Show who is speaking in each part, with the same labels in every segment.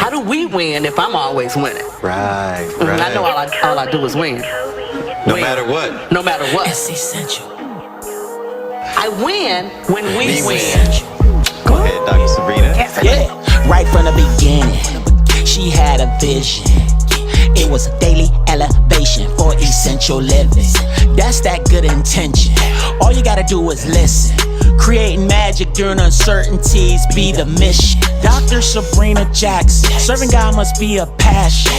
Speaker 1: How do we win if I'm always winning?
Speaker 2: Right.
Speaker 1: I know all I do is win.
Speaker 2: No matter what.
Speaker 1: No matter what.
Speaker 3: It's essential.
Speaker 1: I win when we win.
Speaker 2: Go ahead, Dr. Sabrina.
Speaker 3: Yeah. Right from the beginning, she had a vision. It was a daily elevation for essential living. That's that good intention. All you gotta do is listen. Creating magic during uncertainties be the mission. Dr. Sabrina Jackson, serving God must be a passion.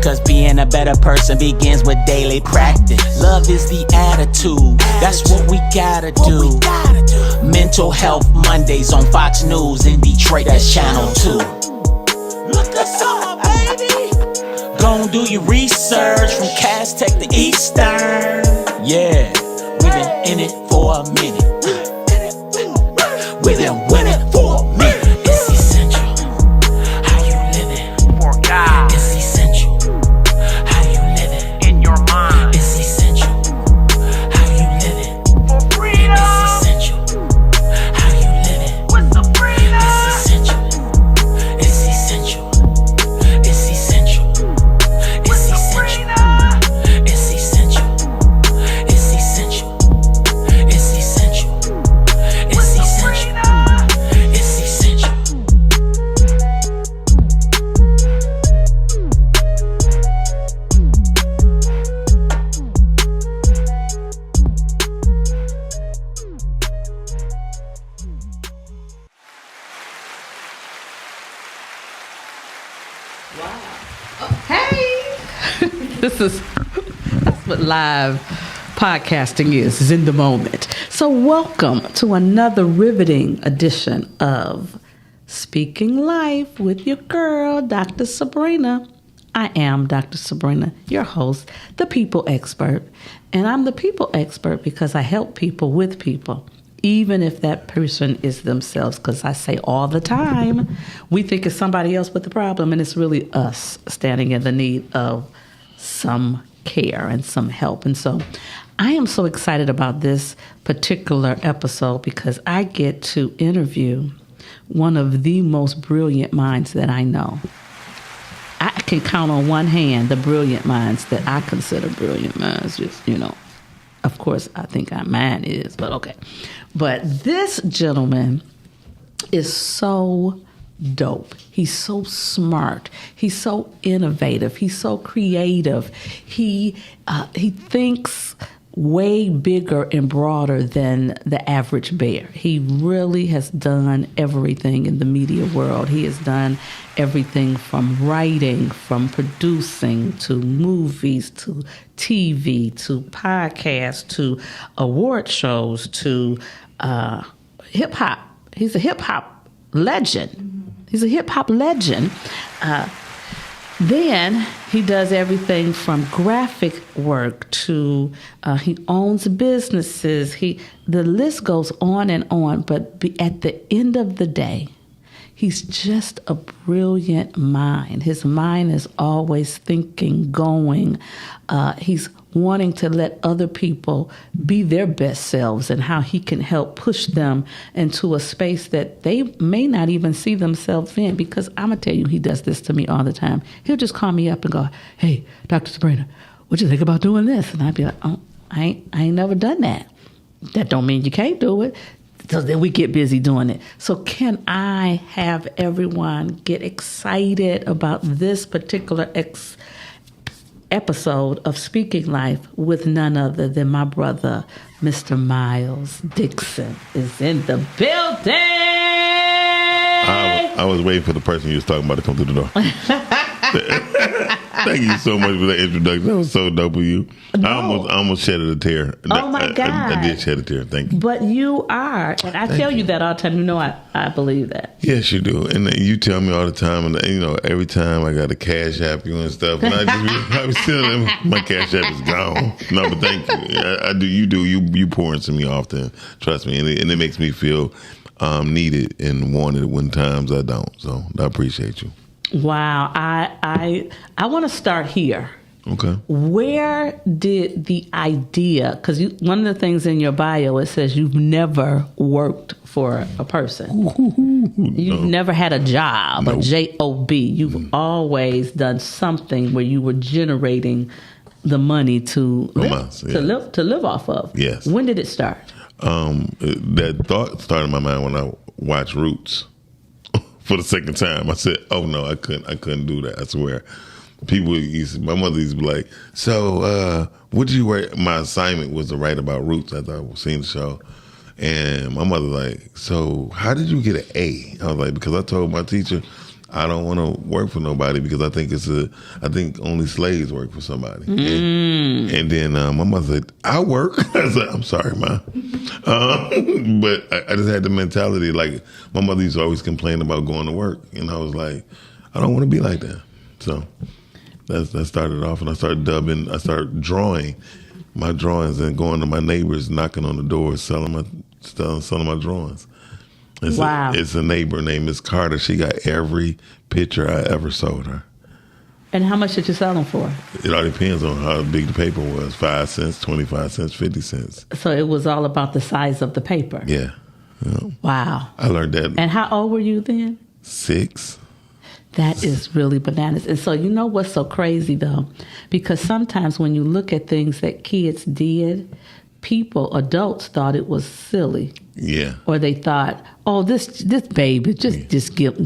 Speaker 3: Cause being a better person begins with daily practice. Love is the attitude, that's what we gotta do. Mental Health Mondays on Fox News in Detroit, that's Channel 2. Look us up, baby. Gon' do your research from Cass Tech to Eastern. Yeah, we've been in it for a minute. We've been winning for a minute. It's essential. How you living for God? It's essential. How you living in your mind? It's essential. How you living for freedom? It's essential. How you living with Sabrina? It's essential. It's essential. It's essential. It's essential. It's essential. It's essential. It's essential. It's essential. It's essential.
Speaker 4: Hey! That's what live podcasting is in the moment. So welcome to another riveting edition of Speaking Life with your girl, Dr. Sabrina. I am Dr. Sabrina, your host, the people expert. And I'm the people expert because I help people with people, even if that person is themselves. Because I say all the time, we think it's somebody else with the problem, and it's really us standing in the need of some care and some help. And so I am so excited about this particular episode because I get to interview one of the most brilliant minds that I know. I can count on one hand the brilliant minds that I consider brilliant minds. Just, of course, I think mine is, but okay. But this gentleman is so dope. He's so smart. He's so innovative. He's so creative. He thinks way bigger and broader than the average bear. He really has done everything in the media world. He has done everything from writing, from producing, to movies, to TV, to podcasts, to award shows, to hip hop. He's a hip hop legend. He's a hip hop legend. Then he does everything from graphic work to he owns businesses. The list goes on and on. But at the end of the day, he's just a brilliant mind. His mind is always thinking, going. He's wanting to let other people be their best selves and how he can help push them into a space that they may not even see themselves in. Because I'm going to tell you, he does this to me all the time. He'll just call me up and go, "Hey, Dr. Sabrina, what you think about doing this?" And I'd be like, "Oh, I ain't never done that." That don't mean you can't do it. So then we get busy doing it. So can I have everyone get excited about this particular episode of Speaking Life with none other than my brother, Mr. Miles Dixon, is in the building.
Speaker 5: I was waiting for the person you was talking about to come through the door. Thank you so much for that introduction. That was so dope of you.
Speaker 4: No.
Speaker 5: I almost shedded a tear.
Speaker 4: Oh my God.
Speaker 5: I did shed a tear. Thank you.
Speaker 4: But you are, and I tell you that all the time. You know I believe that.
Speaker 5: Yes, you do. And you tell me all the time, and every time I got to cash app you and stuff, and I was still, my cash app is gone. No, but thank you. I do. You pour into me often. Trust me, and it makes me feel needed and wanted when times I don't. So I appreciate you.
Speaker 4: Wow. I want to start here.
Speaker 5: Okay.
Speaker 4: Where did the idea, because one of the things in your bio, it says you've never worked for a person. You've never had a job, a job. You've always done something where you were generating the money to live off of.
Speaker 5: Yes.
Speaker 4: When did it start?
Speaker 5: That thought started in my mind when I watched Roots for the second time. I said, "Oh no, I couldn't do that. I swear." My mother used to be like, "So, what did you write?" My assignment was to write about Roots after I seen the show, and my mother like, "So, how did you get an A?" I was like, "Because I told my teacher I don't want to work for nobody because I think only slaves work for somebody." And then my mother said, "I work." I said, "I'm sorry, Ma." But I just had the mentality, like, my mother used to always complain about going to work. And I was like, I don't want to be like that. So that started off, and I started drawing my drawings and going to my neighbors, knocking on the doors, selling my drawings.
Speaker 4: Wow.
Speaker 5: It's a neighbor named Miss Carter. She got every picture I ever sold her.
Speaker 4: And how much did you sell them for?
Speaker 5: It all depends on how big the paper was. 5 cents, 25 cents, 50 cents.
Speaker 4: So it was all about the size of the paper.
Speaker 5: Yeah.
Speaker 4: Wow.
Speaker 5: I learned that.
Speaker 4: And how old were you then?
Speaker 5: 6.
Speaker 4: That is really bananas. And so you know what's so crazy, though? Because sometimes when you look at things that kids did, adults thought it was silly.
Speaker 5: Yeah.
Speaker 4: Or they thought, oh, this baby, just give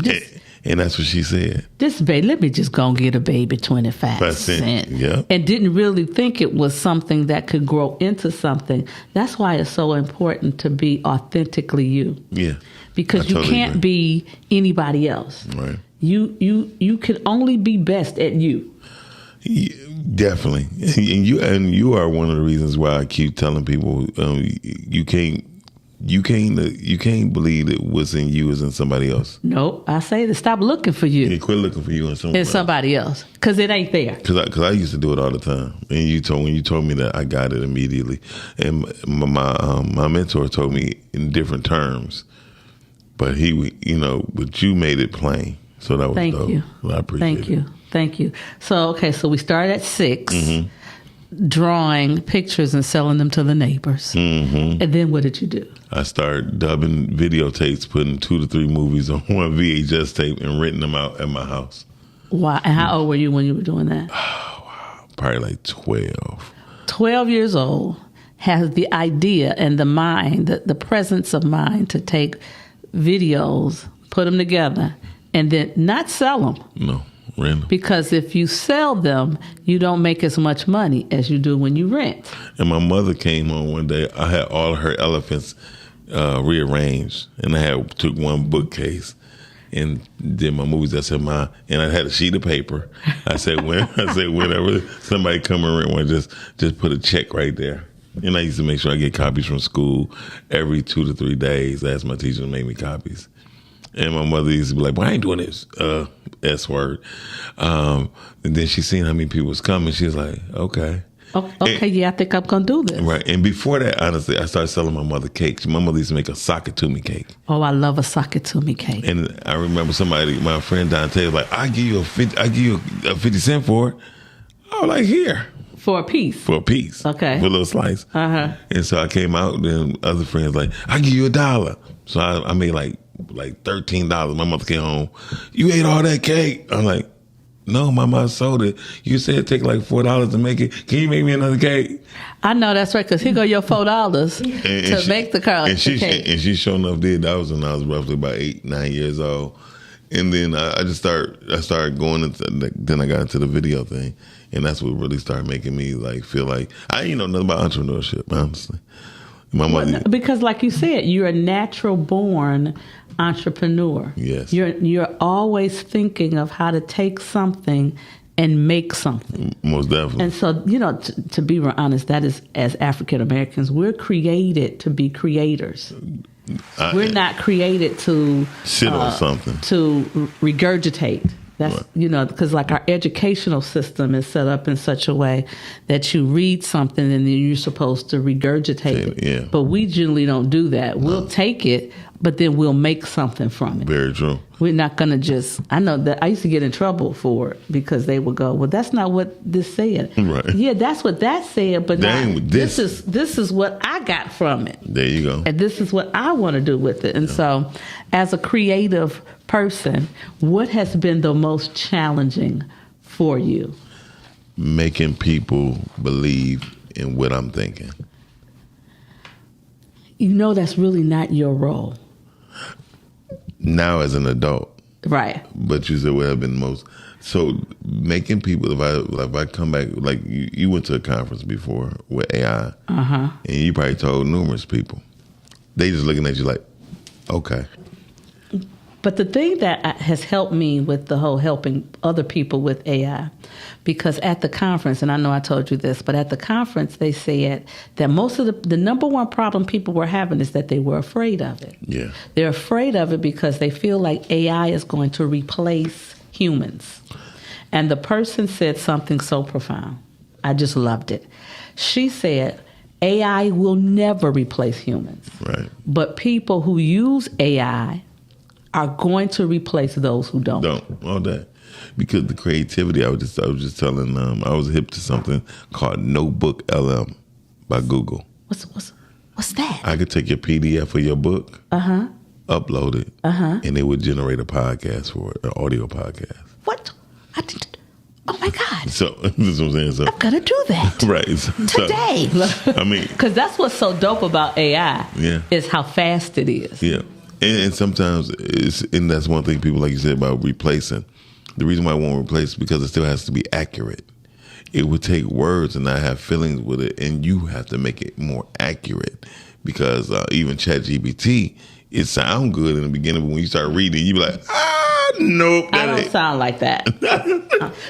Speaker 5: and that's what she said.
Speaker 4: This baby, let me just go and get a baby 25 cents.
Speaker 5: Yeah.
Speaker 4: And didn't really think it was something that could grow into something. That's why it's so important to be authentically you.
Speaker 5: Yeah.
Speaker 4: Because you can't be anybody else.
Speaker 5: Right.
Speaker 4: You can only be best at you.
Speaker 5: Yeah, definitely. And you are one of the reasons why I keep telling people you can't believe that what's in you is in somebody else.
Speaker 4: No, I say that. Stop looking for you.
Speaker 5: Yeah, quit looking for you in
Speaker 4: somebody else, because it ain't there.
Speaker 5: Because I used to do it all the time, and when you told me that, I got it immediately. And my mentor told me in different terms, but but you made it plain. So that was
Speaker 4: Thank
Speaker 5: dope.
Speaker 4: you.
Speaker 5: Well, I appreciate it.
Speaker 4: Thank you. So we started at 6. Drawing pictures and selling them to the neighbors. And then what did you do?
Speaker 5: I started dubbing videotapes, putting 2 to 3 movies on one VHS tape and renting them out at my house.
Speaker 4: Wow. And how old were you when you were doing that?
Speaker 5: Oh, wow. Probably like 12.
Speaker 4: 12 years old, has the idea and the mind, the presence of mind to take videos, put them together, and then not sell them.
Speaker 5: No. Random.
Speaker 4: Because if you sell them, you don't make as much money as you do when you rent.
Speaker 5: And my mother came home one day. I had all her elephants rearranged, and I took one bookcase and did my movies. I said, "Ma," and I had a sheet of paper. I said, whenever somebody come and rent one, just put a check right there. And I used to make sure I get copies from school every 2 to 3 days. I asked my teacher to make me copies. And my mother used to be like, "Well, I ain't doing this S word." And then she seen how many people was coming. She was like, "Okay."
Speaker 4: I think I'm going to do this.
Speaker 5: Right. And before that, honestly, I started selling my mother cakes. My mother used to make a sakatumi cake.
Speaker 4: Oh, I love a sakatumi cake.
Speaker 5: And I remember my friend Dante was like, I give you a 50 cent for it. I was like, here.
Speaker 4: For a piece?
Speaker 5: For a piece.
Speaker 4: Okay.
Speaker 5: For a little slice. Uh-huh. And so I came out, and other friends like, I give you $1. So I made like $13. My mother came home. You ate all that cake? I'm like, no, Mama, I sold it. You said it take like $4 to make it. Can you make me another cake?
Speaker 4: I know that's right, because here go your $4 to make the cake.
Speaker 5: And she sure enough did. That was when I was roughly about 8, 9 years old. And then I started going into, then I got into the video thing. And that's what really started making me like feel like I ain't know nothing about entrepreneurship, honestly.
Speaker 4: Because like you said, you're a natural born entrepreneur.
Speaker 5: Yes.
Speaker 4: You're always thinking of how to take something and make something.
Speaker 5: Most definitely.
Speaker 4: And so, to be honest, that is, as African Americans, we're created to be creators. We're not created to
Speaker 5: sit on something,
Speaker 4: to regurgitate. That's, because like our educational system is set up in such a way that you read something and then you're supposed to regurgitate it.
Speaker 5: Yeah.
Speaker 4: But we generally don't do that. We'll take it, but then we'll make something from it.
Speaker 5: Very true.
Speaker 4: We're not going to just, I know that I used to get in trouble for it because they would go, well, that's not what this said.
Speaker 5: Right.
Speaker 4: Yeah, that's what that said, but
Speaker 5: This
Speaker 4: is what I got from it.
Speaker 5: There you go.
Speaker 4: And this is what I want to do with it. And so as a creative person, what has been the most challenging for you?
Speaker 5: Making people believe in what I'm thinking.
Speaker 4: You know that's really not your role.
Speaker 5: Now as an adult.
Speaker 4: Right.
Speaker 5: But you said what have been the most. So making people, if I come back, like you went to a conference before with AI, and you probably told numerous people. They just looking at you like, okay.
Speaker 4: But the thing that has helped me with the whole helping other people with AI, because at the conference, and I know I told you this, but at the conference they said that most of the number one problem people were having is that they were afraid of it.
Speaker 5: Yeah.
Speaker 4: They're afraid of it because they feel like AI is going to replace humans. And the person said something so profound. I just loved it. She said, AI will never replace humans.
Speaker 5: Right.
Speaker 4: But people who use AI are going to replace those who don't.
Speaker 5: All that. Because the creativity, I was just telling, I was hip to something called Notebook LM by Google.
Speaker 4: What's that?
Speaker 5: I could take your PDF of your book, upload it, and it would generate a podcast for it, an audio podcast.
Speaker 4: What? Oh my God.
Speaker 5: So, this is what I'm saying. So,
Speaker 4: I'm going to do that.
Speaker 5: Right.
Speaker 4: Today.
Speaker 5: I mean,
Speaker 4: because that's what's so dope about AI is how fast it is.
Speaker 5: Yeah. And sometimes, and that's one thing people, like you said, about replacing. The reason why I won't replace is because it still has to be accurate. It would take words and not have feelings with it, and you have to make it more accurate. Because even ChatGPT, it sounds good in the beginning, but when you start reading, you be like, nope.
Speaker 4: I don't sound like that.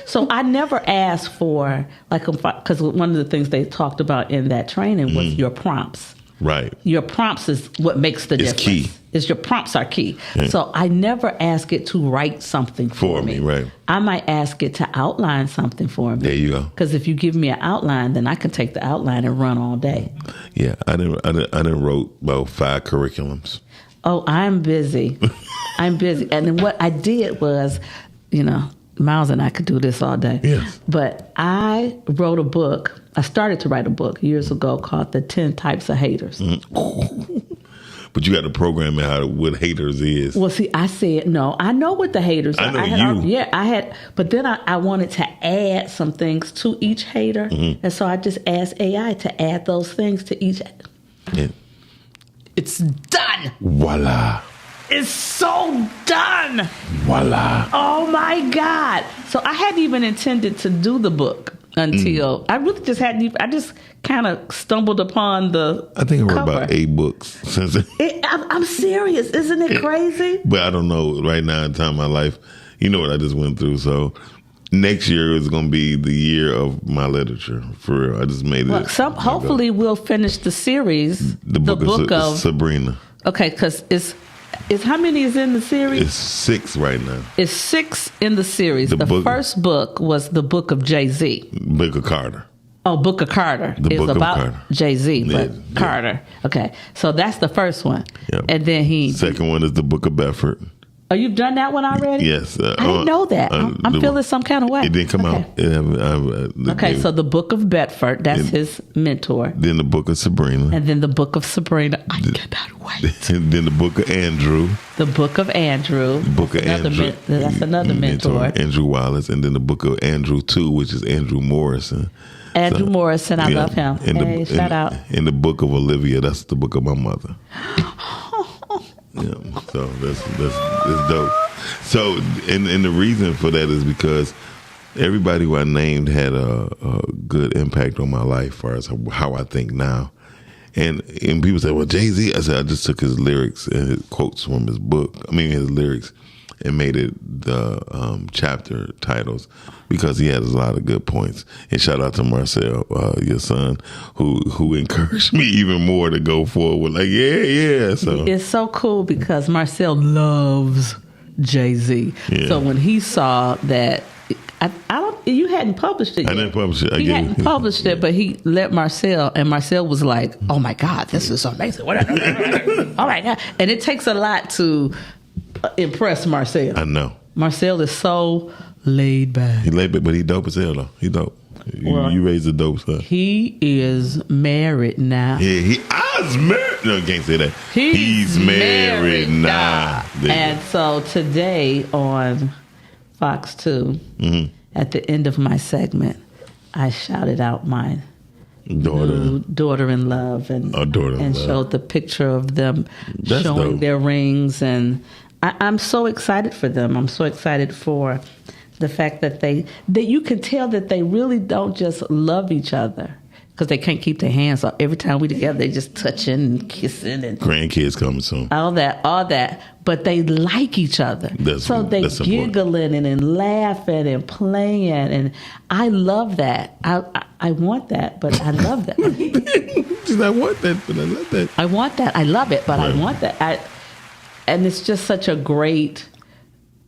Speaker 4: So I never asked for, like, because one of the things they talked about in that training was your prompts.
Speaker 5: Right.
Speaker 4: Your prompts is what makes the difference.
Speaker 5: It's key.
Speaker 4: Your prompts are key. Yeah. So I never ask it to write something for me.
Speaker 5: Right.
Speaker 4: I might ask it to outline something for me.
Speaker 5: There you go.
Speaker 4: Because if you give me an outline, then I can take the outline and run all day.
Speaker 5: Yeah, I done wrote about 5 curriculums.
Speaker 4: Oh, I'm busy. I'm busy. And then what I did was, Miles and I could do this all day.
Speaker 5: Yes.
Speaker 4: But I wrote a book. I started to write a book years ago called The 10 Types of Haters.
Speaker 5: Mm-hmm. But you got to program it what haters is.
Speaker 4: Well, see, I said, no, I know what the haters are.
Speaker 5: I know
Speaker 4: I had, but then I wanted to add some things to each hater. Mm-hmm. And so I just asked AI to add those things to each.
Speaker 5: Yeah.
Speaker 4: It's done.
Speaker 5: Voila.
Speaker 4: It's so done.
Speaker 5: Voila.
Speaker 4: Oh, my God. So I hadn't even intended to do the book until I really just hadn't. I just kind of stumbled upon the
Speaker 5: I think I wrote
Speaker 4: cover.
Speaker 5: about 8 books since.
Speaker 4: I'm serious. Isn't it crazy?
Speaker 5: But I don't know. Right now in time of my life, you know what I just went through. So next year is going to be the year of my literature. For real. I just made it.
Speaker 4: Hopefully we'll finish the series.
Speaker 5: The book of Sabrina.
Speaker 4: Okay, because it's how many is in the series?
Speaker 5: It's 6 right now.
Speaker 4: It's 6 in the series. The first book was the Book of Jay-Z.
Speaker 5: Book of Carter.
Speaker 4: Oh, Book of Carter.
Speaker 5: The Book of
Speaker 4: about
Speaker 5: Carter.
Speaker 4: Jay-Z, but Carter. Okay, so that's the first one.
Speaker 5: Yep.
Speaker 4: And then
Speaker 5: second one is the Book of Bedford.
Speaker 4: Oh, you've done that one already?
Speaker 5: Yes.
Speaker 4: I didn't know that. I'm feeling some kind of way.
Speaker 5: It didn't come out.
Speaker 4: Okay, so the Book of Bedford, that's his mentor.
Speaker 5: Then the Book of Sabrina.
Speaker 4: And then the Book of Sabrina. I cannot wait.
Speaker 5: And then the Book of Andrew.
Speaker 4: The Book of Andrew.
Speaker 5: The Book of Andrew.
Speaker 4: That's another mentor.
Speaker 5: Andrew Wallace. And then the Book of Andrew 2, which is Andrew Morrison.
Speaker 4: Andrew Morrison, I love him. Shout out.
Speaker 5: In the Book of Olivia, that's the book of my mother. Yeah, so that's dope. So, and the reason for that is because everybody who I named had a good impact on my life as far as how I think now. And people say, well, Jay-Z, I said, I just took his lyrics and his quotes from his book, his lyrics, and made it the chapter titles because he has a lot of good points. And shout out to Marcel, your son, who encouraged me even more to go forward. Like, yeah. So
Speaker 4: it's so cool because Marcel loves Jay-Z. Yeah. So when he saw that, I don't you hadn't published it yet.
Speaker 5: I didn't publish it.
Speaker 4: He hadn't published it, but he let Marcel, and Marcel was like, "Oh my God, this is amazing!" All right, now, and it takes a lot to impress Marcel.
Speaker 5: I know.
Speaker 4: Marcel is so laid back.
Speaker 5: He laid back, but he dope as hell though. He dope. You raised a dope son.
Speaker 4: He is married now.
Speaker 5: Yeah, I was married. No, you can't say that. He's married now.
Speaker 4: And so today on Fox 2, at the end of my segment, I shouted out my daughter in love and showed the picture of them showing their rings. And I'm so excited for them. I'm so excited for the fact that you can tell that they really don't just love each other, because they can't keep their hands off. Every time we together, they just touching and kissing and
Speaker 5: grandkids coming soon.
Speaker 4: All that. But they like each other, so they giggling and laughing and playing, and I love that. I want that, but I love that.
Speaker 5: I want that, but I love that.
Speaker 4: I want that. I love it, but right. I want that. And it's just such a great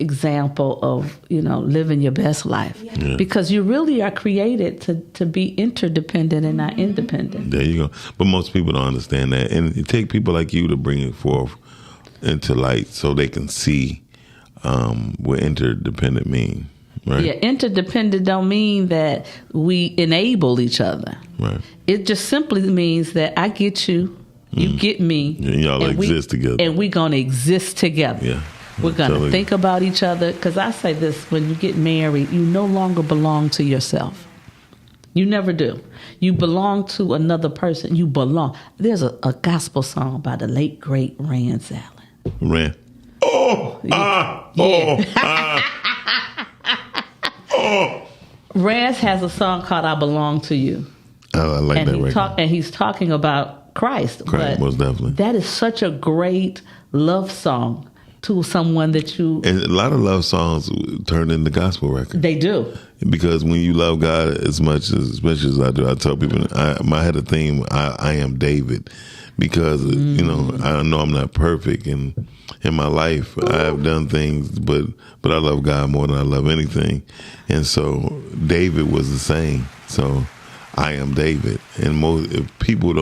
Speaker 4: example of, living your best life, because you really are created to be interdependent and not independent.
Speaker 5: There you go. But most people don't understand that, and it takes people like you to bring it forth into light so they can see what interdependent mean. Right? Yeah,
Speaker 4: interdependent don't mean that we enable each other.
Speaker 5: Right.
Speaker 4: It just simply means that I get you, you get me,
Speaker 5: and y'all exist together,
Speaker 4: and we're gonna exist together.
Speaker 5: Yeah.
Speaker 4: We're going to think about each other, because I say this, when you get married, you no longer belong to yourself. You never do. You belong to another person. You belong. There's a gospel song by the late, great Rance Allen.
Speaker 5: Rand. Oh!
Speaker 4: Rance has a song called I Belong to You.
Speaker 5: Oh, I like that record.
Speaker 4: And he's talking about Christ.
Speaker 5: But most definitely.
Speaker 4: That is such a great love song to someone that you...
Speaker 5: And a lot of love songs turn into gospel records.
Speaker 4: They do.
Speaker 5: Because when you love God as much as I do, I tell people, I had a theme, I am David. Because, I know I'm not perfect. And in my life, I have done things, but I love God more than I love anything. And so David was the same. So I am David. And people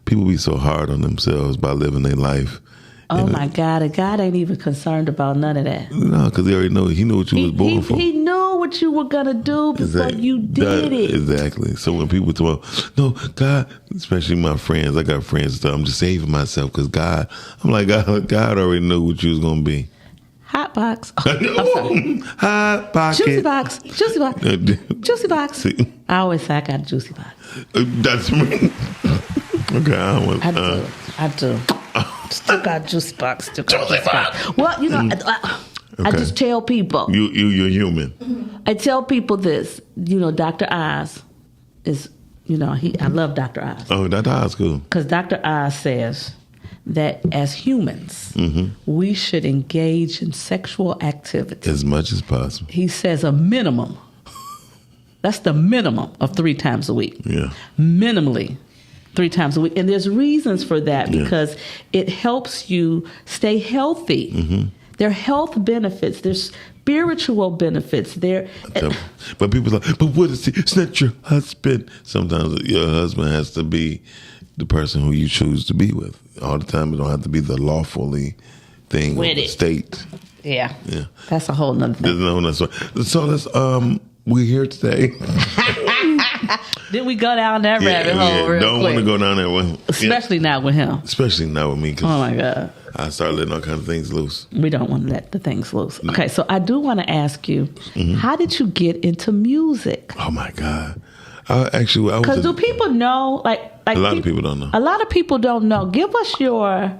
Speaker 5: be so hard on themselves by living their life.
Speaker 4: Oh my God! And God ain't even concerned about none of that.
Speaker 5: No, because he already know. He knew what you was born for.
Speaker 4: He knew what you were gonna do before you did it.
Speaker 5: Exactly. So when people talk, no, God, especially my friends, I got friends that I'm just saving myself because God. I'm like, God already knew what you was gonna be.
Speaker 4: Hot box. Oh,
Speaker 5: hot pocket.
Speaker 4: Juicy box. Juicy box. Juicy box. I always say I got a juicy box.
Speaker 5: That's me. Okay,
Speaker 4: I do. Still got juicy box. Juicy box. Well, I just tell people.
Speaker 5: You're human.
Speaker 4: I tell people this. Dr. Oz is. I love Dr. Oz.
Speaker 5: Oh, Dr. Oz cool.
Speaker 4: Because Dr. Oz says that as humans, we should engage in sexual activity
Speaker 5: as much as possible.
Speaker 4: He says a minimum. That's the minimum of 3 times a week.
Speaker 5: Yeah.
Speaker 4: Minimally 3 times a week. And there's reasons for that, because it helps you stay healthy. Mm-hmm. There are health benefits. There's spiritual benefits.
Speaker 5: But people are like, but what is it? It's not your husband. Sometimes your husband has to be the person who you choose to be with. All the time, it don't have to be the lawfully thing with the state.
Speaker 4: Yeah. That's a whole nother thing.
Speaker 5: So let's we're here today.
Speaker 4: Did we go down that rabbit hole real
Speaker 5: don't want to go down that way.
Speaker 4: Especially not with him.
Speaker 5: Especially not with me.
Speaker 4: Oh, my God.
Speaker 5: I started letting all kinds of things loose.
Speaker 4: We don't want to let the things loose. Okay, so I do want to ask you, how did you get into music?
Speaker 5: Oh, my God. Actually,
Speaker 4: because do people know? Like
Speaker 5: a lot of people don't know.
Speaker 4: A lot of people don't know. Give us your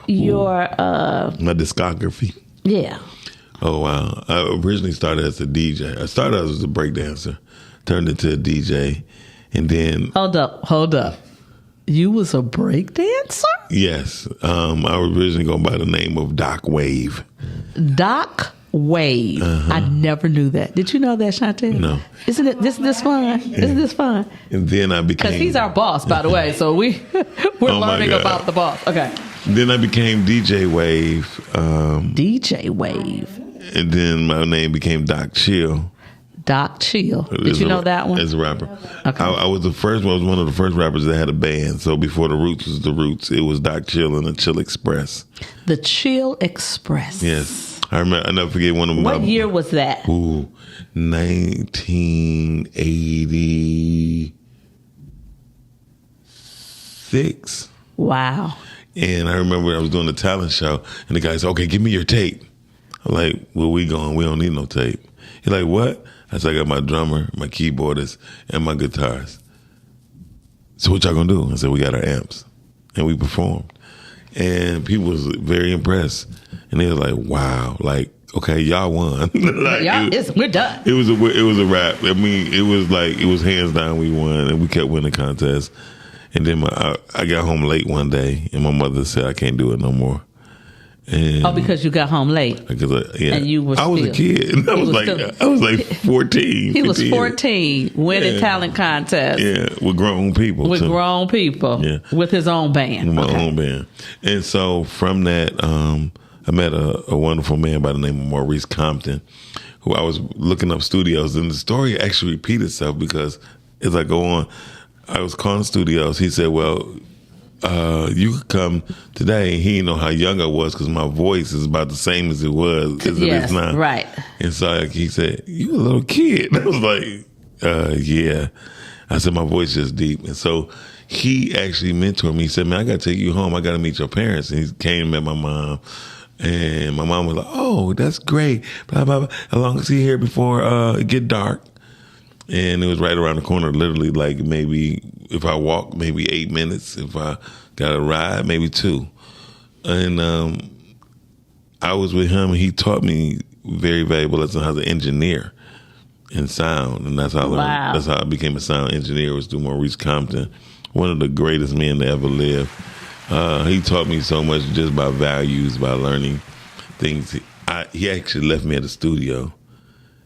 Speaker 5: my discography.
Speaker 4: Yeah.
Speaker 5: Oh, wow. I originally started as a DJ. I started as a breakdancer, turned into a DJ, and then... Hold
Speaker 4: up. You was a breakdancer?
Speaker 5: Yes. I was originally going by the name of Doc Wave.
Speaker 4: Doc Wave. I never knew that. Did you know that, Chantel?
Speaker 5: No.
Speaker 4: Isn't it this fun? Isn't this fun?
Speaker 5: And then I became...
Speaker 4: Because he's our boss, by the way, so we're learning about the boss. Okay.
Speaker 5: Then I became DJ Wave.
Speaker 4: DJ Wave.
Speaker 5: And then my name became Doc Chill.
Speaker 4: Doc Chill. Did you know that one?
Speaker 5: As a rapper.
Speaker 4: Okay.
Speaker 5: I was the first one. I was one of the first rappers that had a band. So before the Roots was the Roots, it was Doc Chill and the Chill Express.
Speaker 4: The Chill Express.
Speaker 5: Yes. I remember. I never forget one of them.
Speaker 4: What year was that?
Speaker 5: 1986.
Speaker 4: Wow.
Speaker 5: And I remember I was doing the talent show, and the guy said, "Okay, give me your tape." I'm like, "Where we going? We don't need no tape." He's like, "What?" I said, "I got my drummer, my keyboardist, and my guitars." So what y'all gonna do? I said, "We got our amps," and we performed, and people was very impressed, and they were like, "Wow!" Like, okay, y'all won. Like,
Speaker 4: we're done.
Speaker 5: It was a wrap. I mean, it was hands down we won, and we kept winning contests. And then I got home late one day, and my mother said I can't do it no more. And
Speaker 4: because you got home late.
Speaker 5: Because
Speaker 4: and you were
Speaker 5: I was a kid. I was like 14.
Speaker 4: He
Speaker 5: 15.
Speaker 4: was 14, winning talent contests.
Speaker 5: Yeah, with grown people.
Speaker 4: Grown people. Yeah, with his own band.
Speaker 5: With my own band. And so from that, I met a wonderful man by the name of Maurice Compton, who I was looking up studios, and the story actually repeated itself because as I go on, I was calling studios. He said, "Well, you could come today." He didn't know how young I was because my voice is about the same as it was as it is now.
Speaker 4: Right.
Speaker 5: And so he said, "You a little kid." I was like, "Yeah." I said, "My voice is deep." And so he actually mentored me. He said, "Man, I got to take you home. I got to meet your parents." And he came and met my mom. And my mom was like, "Oh, that's great. Blah, blah, blah. As long as he's here before it get dark." And it was right around the corner, literally, like maybe if I walk, maybe 8 minutes. If I got a ride, maybe 2. And I was with him, and he taught me very valuable lessons how to engineer in sound. And that's how I learned. That's how I became a sound engineer, was through Maurice Compton, one of the greatest men to ever live. He taught me so much just by values, by learning things. He actually left me at the studio.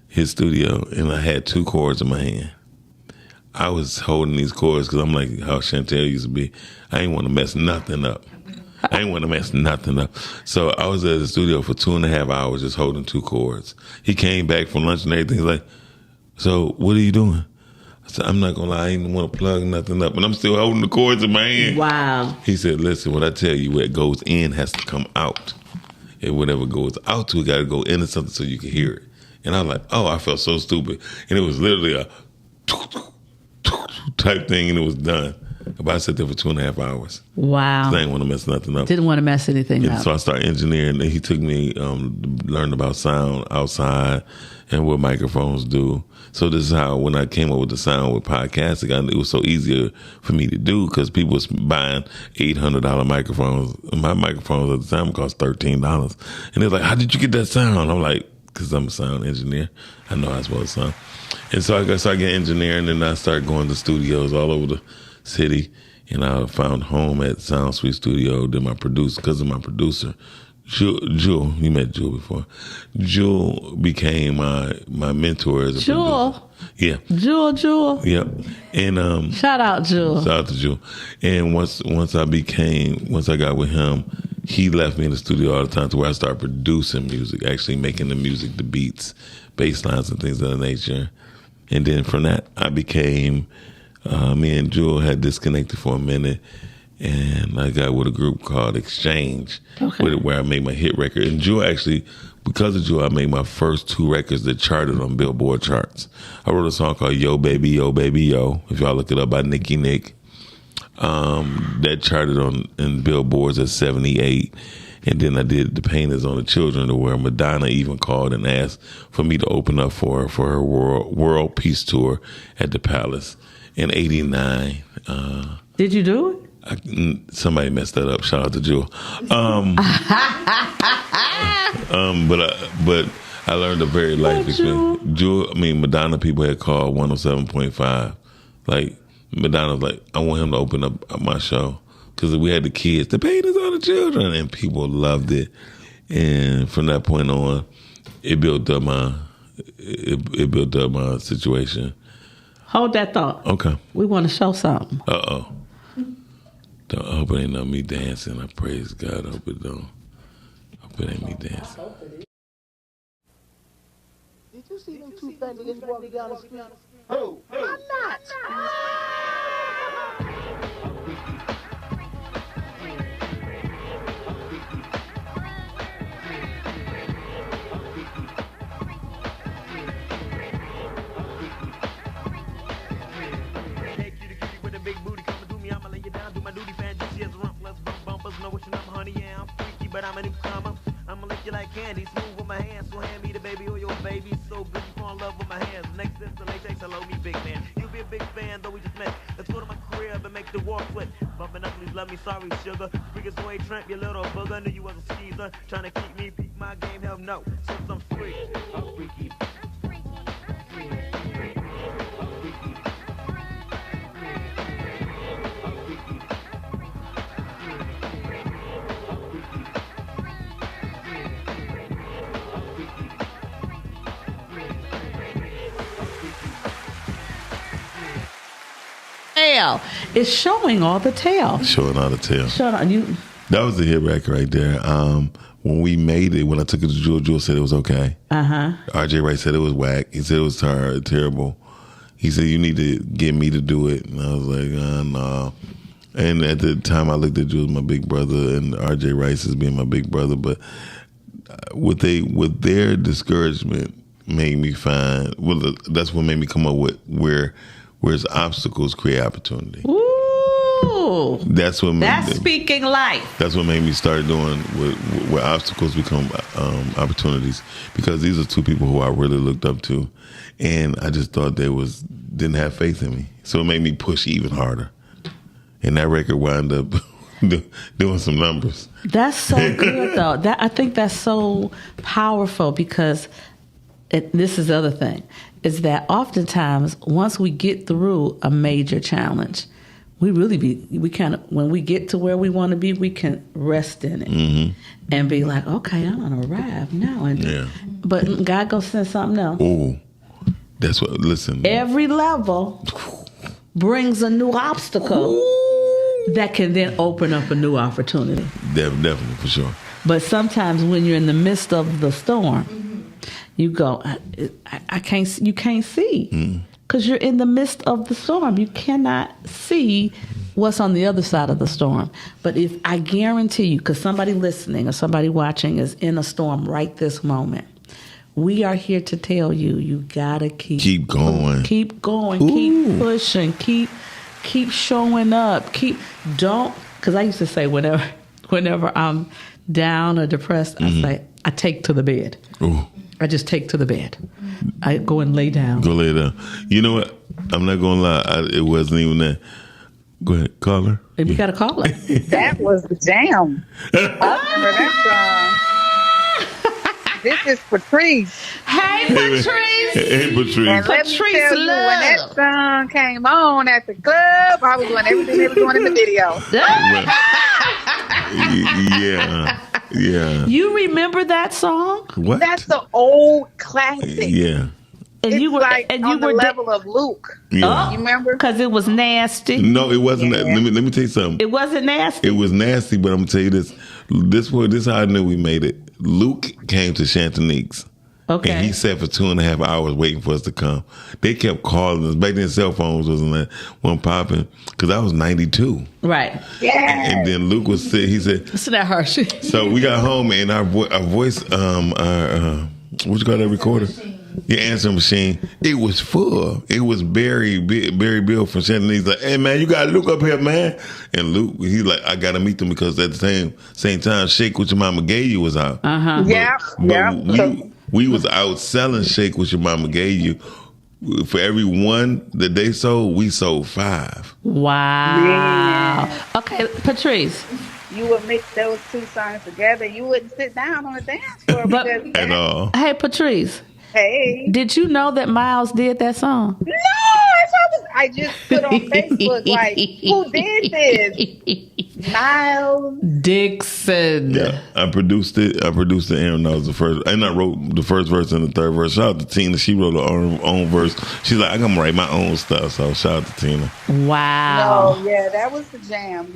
Speaker 5: His studio, and I had 2 chords in my hand. I was holding these chords because I'm like how Chantel used to be. I ain't want to mess nothing up. So I was at the studio for 2.5 hours just holding 2 chords. He came back from lunch and everything. He's like, "So what are you doing?" I said, "I'm not going to lie. I didn't want to plug nothing up." And I'm still holding the chords in my hand.
Speaker 4: Wow.
Speaker 5: He said, "Listen, what I tell you, what goes in has to come out. And whatever goes out to, it got to go into something so you can hear it." And I was like, oh, I felt so stupid. And it was literally a type thing, and it was done. But I sat there for 2.5 hours.
Speaker 4: Wow.
Speaker 5: I didn't want to mess nothing up.
Speaker 4: Didn't want to mess anything up.
Speaker 5: So I started engineering. And he took me learned about sound outside and what microphones do. So this is how, when I came up with the sound with podcasting, it was so easier for me to do because people was buying $800 microphones. My microphones at the time cost $13. And they're like, "How did you get that sound?" I'm like, because I'm a sound engineer. I know how it's supposed to sound. And so I started getting engineering, and I started going to studios all over the city. And I found home at Sound Suite Studio. Then my producer, because of my producer, Jewel, you met Jewel before. Jewel became my mentor as a producer. Yeah. Jewel. Yep. And
Speaker 4: shout out Jewel.
Speaker 5: Shout out to Jewel. And once I got with him, he left me in the studio all the time to where I started producing music, actually making the music, the beats, bass lines, and things of that nature. And then from that, I became, me and Jewel had disconnected for a minute, and I got with a group called Exchange, where I made my hit record. And Jewel actually, because of Jewel, I made my first 2 records that charted on Billboard charts. I wrote a song called Yo Baby, Yo Baby, Yo. If y'all look it up, by Nicki Nick. That charted in Billboards at 78. And then I did The Pain Is on the Children, where Madonna even called and asked for me to open up for her world peace tour at the Palace in 89.
Speaker 4: Did you do it?
Speaker 5: Somebody messed that up. Shout out to Jewel. But I learned a very life experience. Madonna people had called 107.5. Like, Madonna's like, I want him to open up my show because we had the kids. The pain is on the children, and people loved it. And from that point on, it built up my situation.
Speaker 4: Hold that thought.
Speaker 5: Okay.
Speaker 4: We want to show something.
Speaker 5: Uh-oh. I hope it ain't not me dancing. I praise God. I hope it don't. I hope it ain't me dancing.
Speaker 6: Did you see them two fat niggas walking down the street? Who? I'm not.
Speaker 7: Hey, cutie, cutie with a big booty coming through me. I'ma lay you down, do my duty, fan. She has rump, let's bump bumpers. Know what you know, honey, yeah, I'm freaky, but I'm a newcomer. I'ma lick you like candy, smooth with my hands. So hand me the baby or your baby. So good you fall in love with my hands. Next is the latex, hello me, big man. You be a big fan, though we just met. Let's go to my crib and make the walk sweat. Bumping up, please love me, sorry, sugar. Biggest way, tramp, you little booger. Knew you was a skeezer. Trying to keep me, peak my game, hell no. Since I'm free, I'm freaky.
Speaker 4: Tail. It's showing all the tail.
Speaker 5: Showing all the tail.
Speaker 4: Showing all, you.
Speaker 5: That was the hit record right there. When we made it, when I took it to Jewel said it was okay. RJ Wright said it was whack. He said it was terrible. He said, you need to get me to do it. And I was like, no. And at the time, I looked at Jewel as my big brother and RJ Rice as being my big brother. But with their discouragement made me find, well, that's what made me come up with where's obstacles create opportunity.
Speaker 4: Ooh.
Speaker 5: That's
Speaker 4: speaking life.
Speaker 5: That's what made me start doing where obstacles become opportunities, because these are two people who I really looked up to, and I just thought didn't have faith in me. So it made me push even harder. And that record wound up doing some numbers.
Speaker 4: That's so good, though. I think that's so powerful, because this is the other thing, is that oftentimes once we get through a major challenge, when we get to where we want to be, we can rest in it and be like, okay, I'm gonna arrive now. But God gonna send something else.
Speaker 5: Oh, that's what. Listen,
Speaker 4: every level brings a new obstacle that can then open up a new opportunity.
Speaker 5: Definitely, for sure.
Speaker 4: But sometimes when you're in the midst of the storm, you go, I can't. You can't see. Because you're in the midst of the storm. You cannot see what's on the other side of the storm. But if I guarantee you, because somebody listening or somebody watching is in a storm right this moment, we are here to tell you, you gotta keep
Speaker 5: going.
Speaker 4: Keep going. Keep pushing. Keep showing up. Because I used to say whenever I'm down or depressed, I say, I take to the bed.
Speaker 5: Ooh.
Speaker 4: I just take to the bed. I go and lay down.
Speaker 5: Go lay down. You know what? I'm not going to lie. It wasn't even that. Go ahead. Call her.
Speaker 4: Maybe you got to call her.
Speaker 8: That was the jam. I remember that song. This is Patrice.
Speaker 4: Hey, Patrice.
Speaker 5: Hey, Patrice.
Speaker 8: And let me tell you, when that song came on at the club, I was doing everything they were doing in the video.
Speaker 5: Yeah.
Speaker 4: You remember that song?
Speaker 5: What?
Speaker 8: That's the old classic.
Speaker 5: Yeah.
Speaker 4: And
Speaker 8: it's
Speaker 4: you were
Speaker 8: like
Speaker 4: and
Speaker 8: on
Speaker 4: you
Speaker 8: the
Speaker 4: were
Speaker 8: level of Luke.
Speaker 5: Yeah.
Speaker 8: You remember?
Speaker 4: Because it was nasty.
Speaker 5: No, it wasn't. Yeah. Let me tell you something.
Speaker 4: It wasn't nasty.
Speaker 5: It was nasty, but I'm gonna tell you this. This is how I knew we made it. Luke came to Chantonique's.
Speaker 4: Okay.
Speaker 5: And he sat for 2.5 hours waiting for us to come. They kept calling us. Back then, cell phones wasn't popping, because I was 92.
Speaker 4: Right.
Speaker 8: Yeah.
Speaker 5: And then Luke was sick. He said,
Speaker 4: "It's that harsh."
Speaker 5: So we got home, and our voice, what you call that recorder? Your answering machine. It was full. It was Barry Bill from Chantonique's like, hey man, you got Luke up here, man. And Luke, he's like, I gotta meet them, because at the same time, Shake What Your Mama Gave You was out. We was out selling Shake What Your Mama Gave You. For every one that they sold, we sold 5.
Speaker 4: Wow.
Speaker 8: Yeah.
Speaker 4: Okay, Patrice.
Speaker 8: You would mix those two songs together. You wouldn't sit down on the dance floor.
Speaker 5: At all.
Speaker 4: Hey, Patrice.
Speaker 8: Hey.
Speaker 4: Did you know that Miles did that song?
Speaker 8: No, I just put on Facebook, like, who did this? Miles.
Speaker 4: Dixon.
Speaker 5: Yeah, I produced it. I produced it, and I was the first. And I wrote the first verse and the third verse. Shout out to Tina. She wrote her own verse. She's like, I can write my own stuff. So shout out to Tina.
Speaker 4: Wow.
Speaker 8: No, yeah, that was the jam.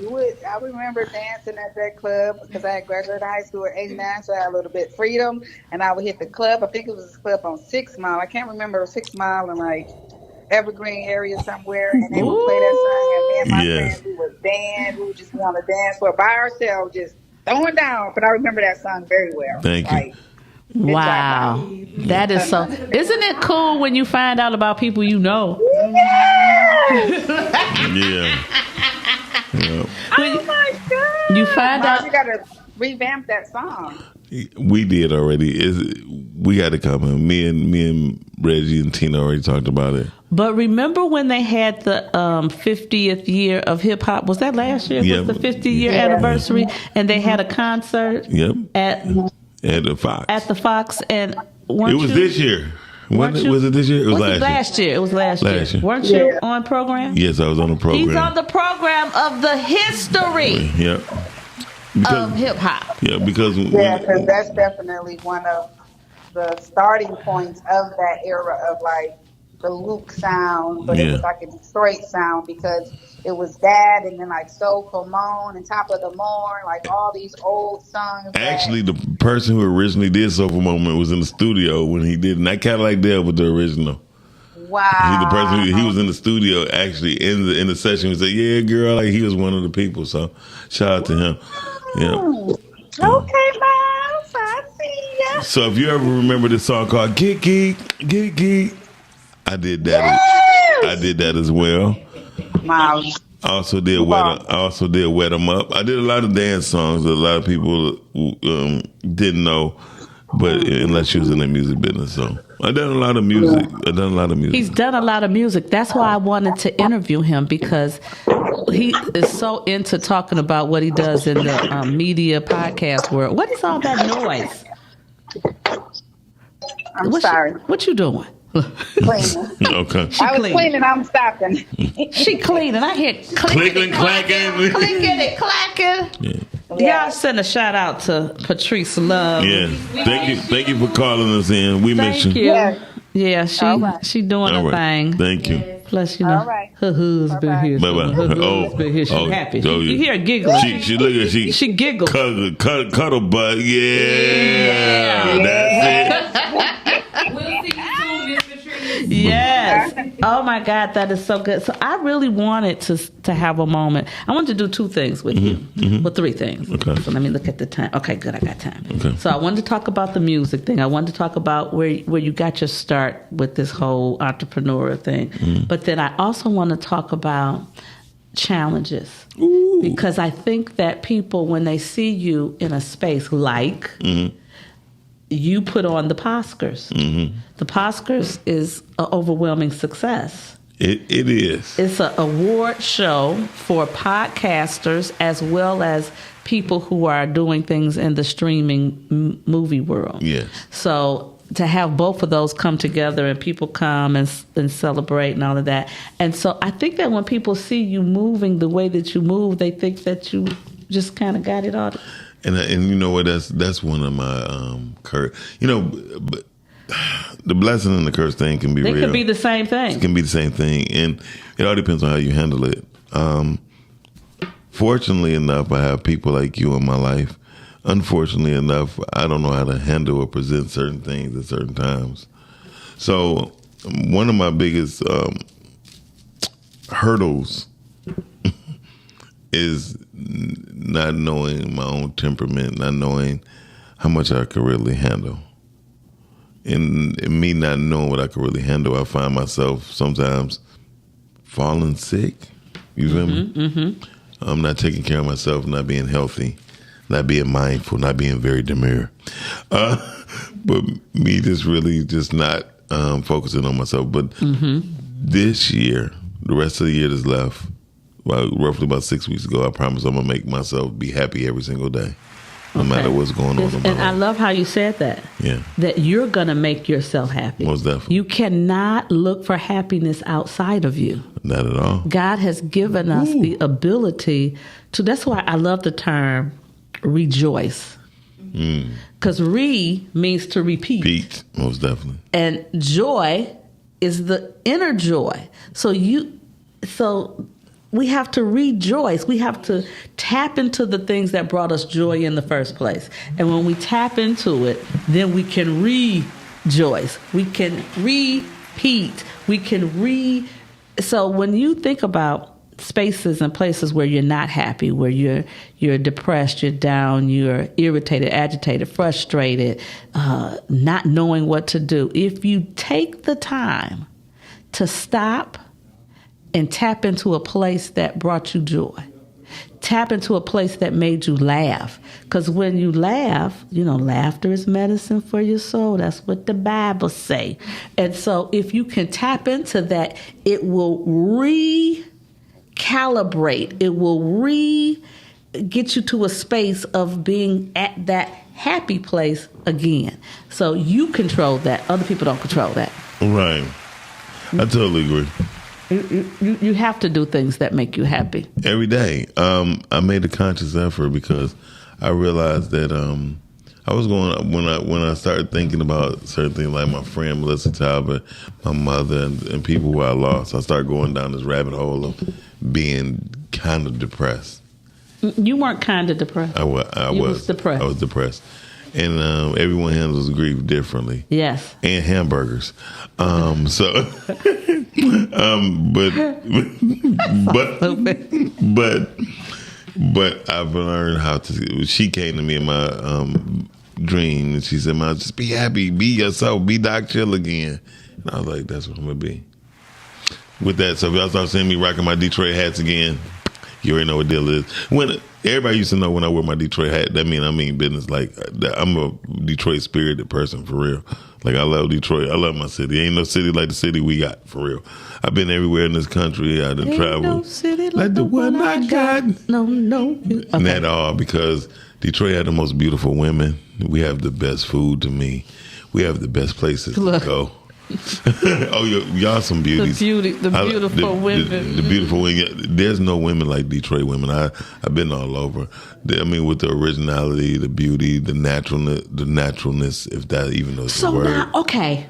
Speaker 8: I remember dancing at that club because I had graduated high school at 89, so I had a little bit of freedom. And I would hit the club. I think it was a club on 6 Mile. I can't remember 6 Mile and like Evergreen area somewhere, and they would play that song, and me and my friends, we would dance. We would just want to dance for by ourselves, just throwing down. But I remember that song very well.
Speaker 5: Thank you.
Speaker 4: Wow. That is so. Isn't it cool when you find out about people you know?
Speaker 8: Yes!
Speaker 5: Yeah.
Speaker 8: Oh my God!
Speaker 4: You find out.
Speaker 8: You got to revamp that song.
Speaker 5: We did already. We got to come in. Me and Reggie and Tina already talked about it.
Speaker 4: But remember when they had the 50th year of hip hop? Was that last year?
Speaker 5: Yep.
Speaker 4: Was the 50-year anniversary? And they had a concert.
Speaker 5: Yep.
Speaker 4: At
Speaker 5: the Fox.
Speaker 4: At the Fox, and
Speaker 5: it was this year. Was it this year? It was last year.
Speaker 4: It was last year. Weren't you on program?
Speaker 5: Yes, I was on the program.
Speaker 4: He's on the program of the history.
Speaker 5: Yep.
Speaker 4: Of hip hop.
Speaker 5: Yeah, because
Speaker 8: that's definitely one of the starting points of that era of like the Luke sound, but it was like a Detroit sound because it was that, and then like Soul Pomone and Top of the Morn, like all these old songs.
Speaker 5: Actually, the person who originally did Soul Pomone was in the studio when he did, not Cadillac Dale, but the original.
Speaker 8: Wow.
Speaker 5: The person he was in the studio actually in the session. He said, "Yeah, girl," like he was one of the people. So shout out to him. Yeah.
Speaker 8: Okay, Miles, I see ya.
Speaker 5: So if you ever remember this song called "Get Geek, Get Geek," I did that.
Speaker 8: Yes.
Speaker 5: I did that as well.
Speaker 8: Miles.
Speaker 5: I also did Wet 'Em Up. I did a lot of dance songs that a lot of people didn't know, but unless you was in the music business, so I done a lot of music. He's
Speaker 4: done a lot of music. That's why I wanted to interview him because he is so into talking about what he does in the media podcast world. What is all that noise?
Speaker 8: I'm sorry.
Speaker 4: What you doing?
Speaker 8: Cleaning.
Speaker 5: Okay.
Speaker 8: I was cleaning. I'm stopping.
Speaker 4: She cleaning. I hear
Speaker 5: clicking, clacking,
Speaker 4: clicking and clacking.
Speaker 5: Yeah.
Speaker 4: Y'all send a shout out to Patrice Love.
Speaker 5: Yeah. Thank you for calling us in. We miss you.
Speaker 4: Yeah, she doing her thing.
Speaker 5: Thank you.
Speaker 4: Plus, you know, her husband here. Her husband here. She's happy. You hear her giggling.
Speaker 5: She look at she
Speaker 4: giggles.
Speaker 5: Cuddle butt. Yeah. That's it.
Speaker 9: We'll see you soon, Miss Patrice.
Speaker 4: Yes. Oh my God, that is so good. So I really wanted to have a moment. I wanted to do two things with you. Well, three things.
Speaker 5: Okay.
Speaker 4: So let me look at the time. Okay, good. I got time.
Speaker 5: Okay.
Speaker 4: So I wanted to talk about the music thing. I wanted to talk about where you got your start with this whole entrepreneur thing. But then I also want to talk about challenges.
Speaker 5: Ooh.
Speaker 4: Because I think that people, when they see you in a space like you put on the Oscars. The Oscars is an overwhelming success.
Speaker 5: It is.
Speaker 4: It's an award show for podcasters as well as people who are doing things in the streaming movie world.
Speaker 5: Yes.
Speaker 4: So to have both of those come together and people come and celebrate and all of that. And so I think that when people see you moving the way that you move, they think that you just kind of got it all.
Speaker 5: And you know what? That's one of my curse. You know, but the blessing and the curse thing can be real.
Speaker 4: They can be the same thing.
Speaker 5: It can be the same thing, and it all depends on how you handle it. Fortunately enough, I have people like you in my life. Unfortunately enough, I don't know how to handle or present certain things at certain times. So one of my biggest hurdles is not knowing my own temperament, not knowing how much I could really handle. And me not knowing what I could really handle, I find myself sometimes falling sick. You feel me? I'm not taking care of myself, not being healthy, not being mindful, not being very demure. But me just not focusing on myself. But this year, the rest of the year that's left, roughly about 6 weeks ago, I promised I'm going to make myself be happy every single day. no matter what's going on in my
Speaker 4: And I
Speaker 5: life.
Speaker 4: love how you said that.
Speaker 5: Yeah.
Speaker 4: That you're going to make yourself happy.
Speaker 5: Most definitely.
Speaker 4: You cannot look for happiness outside of you.
Speaker 5: Not at all.
Speaker 4: God has given us the ability to, that's why I love the term rejoice. Because re means to repeat.
Speaker 5: Pete, most definitely.
Speaker 4: And joy is the inner joy. So we have to rejoice. We have to tap into the things that brought us joy in the first place. And when we tap into it, then we can rejoice. We can repeat. We can So when you think about spaces and places where you're not happy, where you're depressed, you're down, you're irritated, agitated, frustrated, not knowing what to do, if you take the time to stop and tap into a place that brought you joy, tap into a place that made you laugh, because when you laugh, laughter is medicine for your soul. That's what the Bible say. And so if you can tap into that, it will recalibrate. It will get you to a space of being at that happy place again. So you control that. Other people don't control that.
Speaker 5: Right. I totally agree.
Speaker 4: You have to do things that make you happy.
Speaker 5: Every day. I made a conscious effort because I realized that I was going, when I started thinking about certain things like my friend Melissa Talbot, my mother, and people who I lost, I started going down this rabbit hole of being kind of depressed.
Speaker 4: You weren't kind of depressed.
Speaker 5: I was
Speaker 4: depressed.
Speaker 5: I was depressed. And everyone handles grief differently.
Speaker 4: Yes.
Speaker 5: And hamburgers. But I've learned how to. She came to me in my dream, and she said, "Man, just be happy, be yourself, be Doc Chill again." And I was like, "That's what I'm gonna be." With that, so if y'all start seeing me rocking my Detroit hats again, you already know what deal is. When everybody used to know when I wear my Detroit hat, I mean business. Like, I'm a Detroit spirited person for real. Like, I love Detroit. I love my city. Ain't no city like the city we got, for real. I've been everywhere in this country. I done traveled.
Speaker 4: No city like the one I got. No. Okay.
Speaker 5: Not all, because Detroit had the most beautiful women. We have the best food to me. We have the best places to go. Oh, y'all some beauties.
Speaker 4: The beautiful women.
Speaker 5: The beautiful women. There's no women like Detroit women. I've been all over. I mean, with the originality, the beauty, the naturalness, if that even knows the word.
Speaker 4: Now, okay.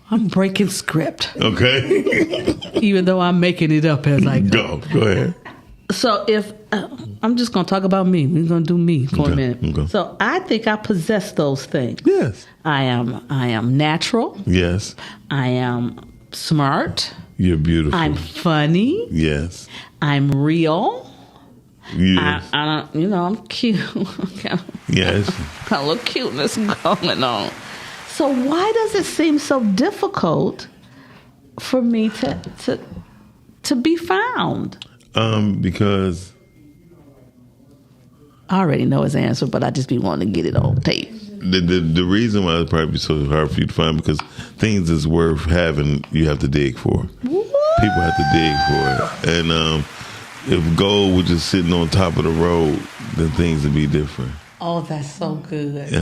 Speaker 4: I'm breaking script.
Speaker 5: Okay.
Speaker 4: Even though I'm making it up as I go.
Speaker 5: Go ahead.
Speaker 4: So if I'm just going to talk about me. We're going to do me for a minute. Okay. So I think I possess those things.
Speaker 5: Yes.
Speaker 4: I am natural.
Speaker 5: Yes.
Speaker 4: I am smart.
Speaker 5: You're beautiful.
Speaker 4: I'm funny.
Speaker 5: Yes.
Speaker 4: I'm real.
Speaker 5: Yes.
Speaker 4: I don't, I'm cute.
Speaker 5: Yes.
Speaker 4: Got a little cuteness going on. So why does it seem so difficult for me to be found?
Speaker 5: Because
Speaker 4: I already know his answer, but I just be wanting to get it on tape.
Speaker 5: The reason why it's probably so hard for you to find, because things that's worth having, you have to dig for.
Speaker 4: What?
Speaker 5: People have to dig for it. And if gold was just sitting on top of the road, then things would be different.
Speaker 4: Oh, that's so good.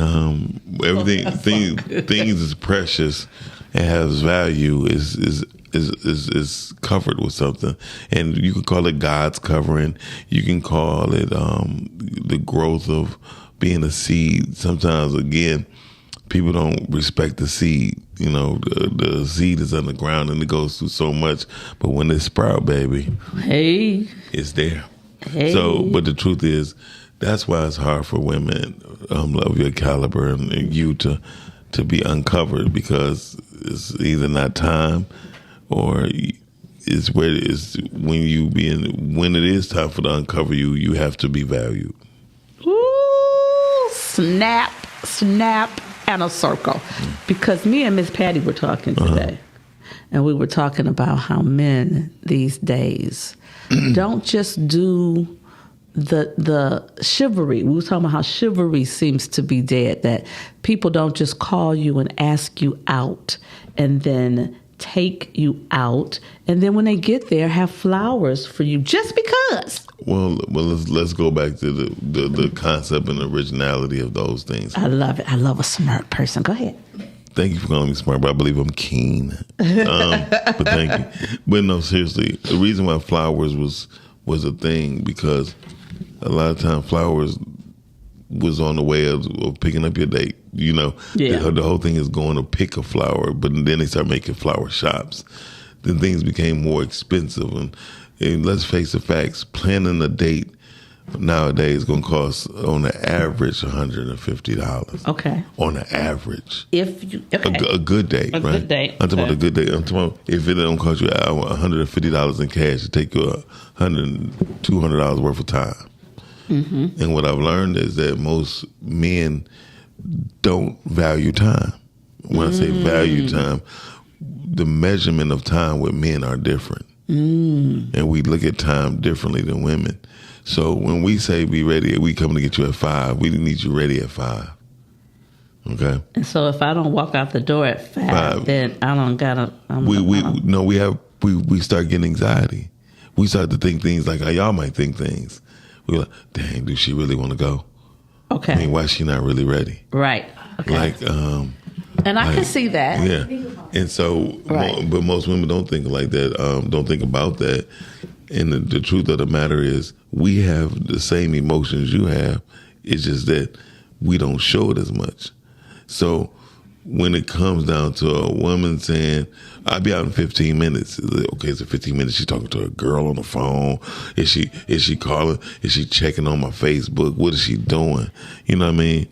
Speaker 5: Everything, things is precious and has value. Is covered with something, and you can call it God's covering. You can call it the growth of being a seed. Sometimes, again, people don't respect the seed. The seed is underground and it goes through so much, but when it sprout, baby,
Speaker 4: hey,
Speaker 5: it's there.
Speaker 4: Hey.
Speaker 5: So, but the truth is, that's why it's hard for women of your caliber and you to be uncovered, because it's either not time, or it's when it is time for to uncover you, you have to be valued.
Speaker 4: Ooh, snap, and a circle. Because me and Miss Patty were talking today, and we were talking about how men these days don't just do the chivalry. We were talking about how chivalry seems to be dead, that people don't just call you and ask you out and then take you out, and then when they get there have flowers for you just because.
Speaker 5: Well, let's go back to the concept and originality of those things.
Speaker 4: I love it. I love a smart person. Go ahead.
Speaker 5: Thank you for calling me smart, but I believe I'm keen. But thank you. But no, seriously, the reason why flowers was a thing because a lot of times flowers was on the way of picking up your date. You know, the whole thing is going to pick a flower, but then they start making flower shops. Then things became more expensive, and let's face the facts: planning a date nowadays is going to cost on the average $150.
Speaker 4: Okay.
Speaker 5: On the average.
Speaker 4: If you
Speaker 5: a good date, right?
Speaker 4: Good date.
Speaker 5: I'm talking about a good date. I'm talking about if it don't cost you $150 in cash, it take you $200 worth of time. Mm-hmm. And what I've learned is that most men don't value time. When I say value time, the measurement of time with men are different. And we look at time differently than women. So when we say be ready, we come to get you at 5. We need you ready at 5. Okay.
Speaker 4: And so if I don't walk out the door at 5, then I don't gotta.
Speaker 5: We start getting anxiety. We start to think things like how y'all might think things. We're like, dang, do she really want to go?
Speaker 4: Okay.
Speaker 5: I mean, why is she not really ready?
Speaker 4: Right. Okay. And I can see that.
Speaker 5: Yeah. And so, but most women don't think like that. Don't think about that. And the truth of the matter is, we have the same emotions you have. It's just that we don't show it as much. So when it comes down to a woman saying, I'll be out in 15 minutes. Okay, so 15 minutes, she's talking to a girl on the phone. Is she calling? Is she checking on my Facebook? What is she doing? You know what I mean?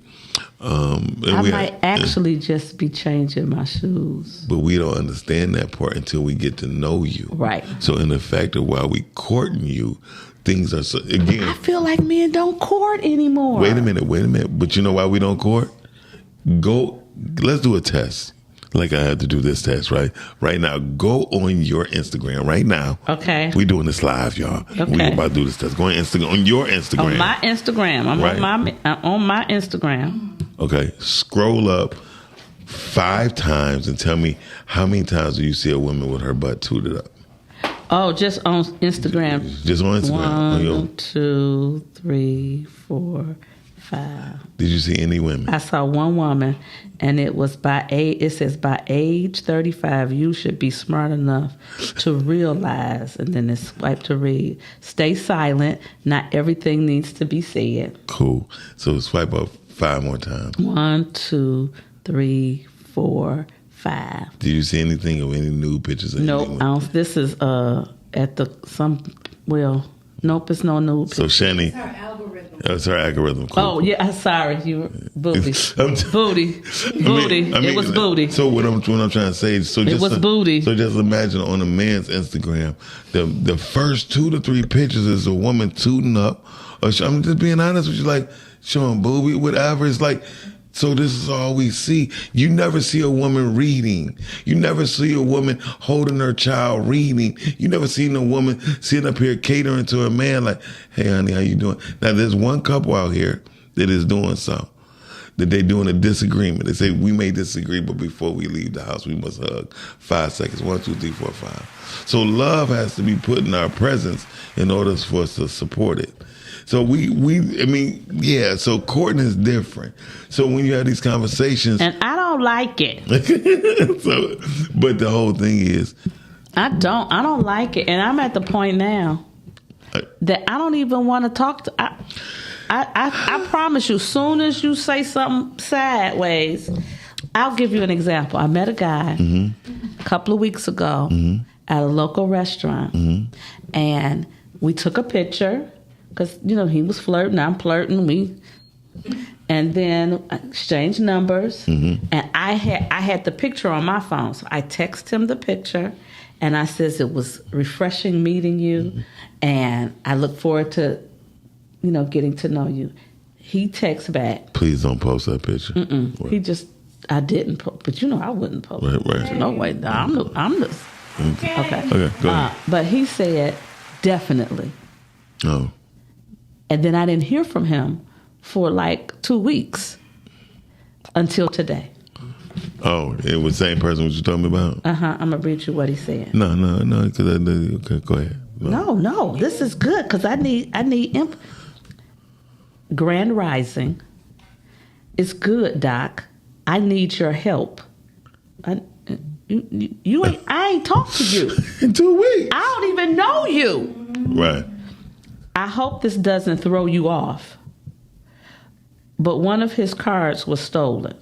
Speaker 4: I might actually just be changing my shoes.
Speaker 5: But we don't understand that part until we get to know you.
Speaker 4: Right.
Speaker 5: So in the fact of while we courting you, things are, again.
Speaker 4: I feel like men don't court anymore.
Speaker 5: Wait a minute. But you know why we don't court? Let's do a test. Like I had to do this test, right? Right now, go on your Instagram right now.
Speaker 4: Okay.
Speaker 5: We doing this live, y'all.
Speaker 4: Okay.
Speaker 5: We about to do this test. Go on Instagram, on your Instagram.
Speaker 4: On my Instagram. I'm on my Instagram.
Speaker 5: Okay. Scroll up 5 times and tell me how many times do you see a woman with her butt tooted up?
Speaker 4: Oh, just on Instagram.
Speaker 5: Just on Instagram.
Speaker 4: 1, 2, 3, 4, 5.
Speaker 5: Did you see any women?
Speaker 4: I saw one woman, and it was by age. It says by age 35, you should be smart enough to realize, and then it's swipe to read. Stay silent. Not everything needs to be said.
Speaker 5: Cool. So swipe up 5 more times.
Speaker 4: 1, 2, 3, 4, 5.
Speaker 5: Did you see anything of any nude pictures?
Speaker 4: Nope. This is at the nope. It's no nude.
Speaker 5: So Shani. That's her algorithm. Cool.
Speaker 4: Oh, yeah. Sorry. You were booty. Booty. It was booty.
Speaker 5: So what I'm trying to say is,
Speaker 4: it was booty.
Speaker 5: So just imagine on a man's Instagram, the first 2 to 3 pictures is a woman tooting up. Or I'm just being honest with you, like showing booby, whatever. It's like, so this is all we see. You never see a woman reading. You never see a woman holding her child reading. You never seen a woman sitting up here catering to a man like, hey, honey, how you doing? Now, there's one couple out here that is doing so. That they're doing a disagreement. They say, we may disagree, but before we leave the house, we must hug. 5 seconds. 1, 2, 3, 4, 5. So love has to be put in our presence in order for us to support it. So so courting is different. So when you have these conversations.
Speaker 4: And I don't like it.
Speaker 5: But the whole thing is.
Speaker 4: I don't like it. And I'm at the point now that I don't even want to talk to. I promise you, soon as you say something sideways, I'll give you an example. I met a guy a couple of weeks ago at a local restaurant. And we took a picture. Because, he was flirting, I'm flirting, and then exchanged numbers, and I had the picture on my phone, so I text him the picture, and I says it was refreshing meeting you, and I look forward to, getting to know you. He texts back.
Speaker 5: Please don't post that picture.
Speaker 4: I didn't post, but I wouldn't post.
Speaker 5: Right.
Speaker 4: No way, I'm the. Okay.
Speaker 5: Okay, go ahead.
Speaker 4: But he said, definitely.
Speaker 5: Oh.
Speaker 4: And then I didn't hear from him for like 2 weeks until today.
Speaker 5: Oh, it was the same person what you told me about?
Speaker 4: I'm going to read you what he said.
Speaker 5: No. Okay, go ahead.
Speaker 4: No. This is good because I need Grand Rising. It's good, Doc. I need your help. You ain't. I ain't talked to you
Speaker 5: in 2 weeks.
Speaker 4: I don't even know you.
Speaker 5: Right.
Speaker 4: I hope this doesn't throw you off. But one of his cards was stolen.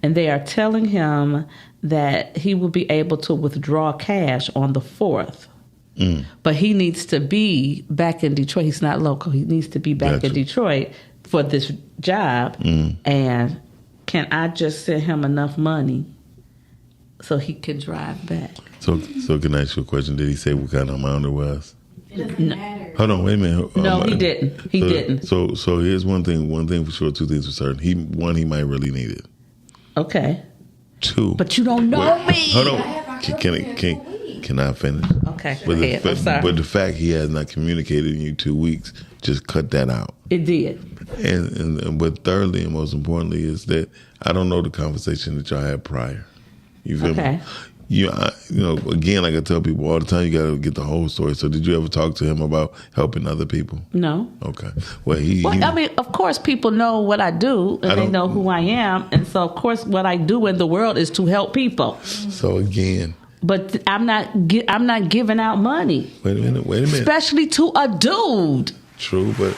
Speaker 4: And they are telling him that he will be able to withdraw cash on the 4th. But he needs to be back in Detroit. He's not local. He needs to be back in Detroit for this job. And can I just send him enough money so he can drive back?
Speaker 5: So can I ask you a question? Did he say what kind of amount it was?
Speaker 9: It doesn't matter.
Speaker 5: Hold on, wait a minute.
Speaker 4: No, he didn't. He didn't.
Speaker 5: So here's one thing for sure, two things for certain. He might really need it.
Speaker 4: Okay.
Speaker 5: 2.
Speaker 4: But you don't know me.
Speaker 5: Hold on. Can I finish?
Speaker 4: Okay, go ahead. I'm sorry.
Speaker 5: But the fact he has not communicated in you 2 weeks, just cut that out.
Speaker 4: It did.
Speaker 5: And but thirdly and most importantly is that I don't know the conversation that y'all had prior. You feel me? You know, again, like I tell people all the time, you got to get the whole story. So did you ever talk to him about helping other people?
Speaker 4: No.
Speaker 5: Okay. Well,
Speaker 4: I mean, of course, people know what I do, and they know who I am. And so, of course, what I do in the world is to help people.
Speaker 5: So again.
Speaker 4: But I'm not giving out money.
Speaker 5: Wait a minute.
Speaker 4: Especially to a dude.
Speaker 5: True, but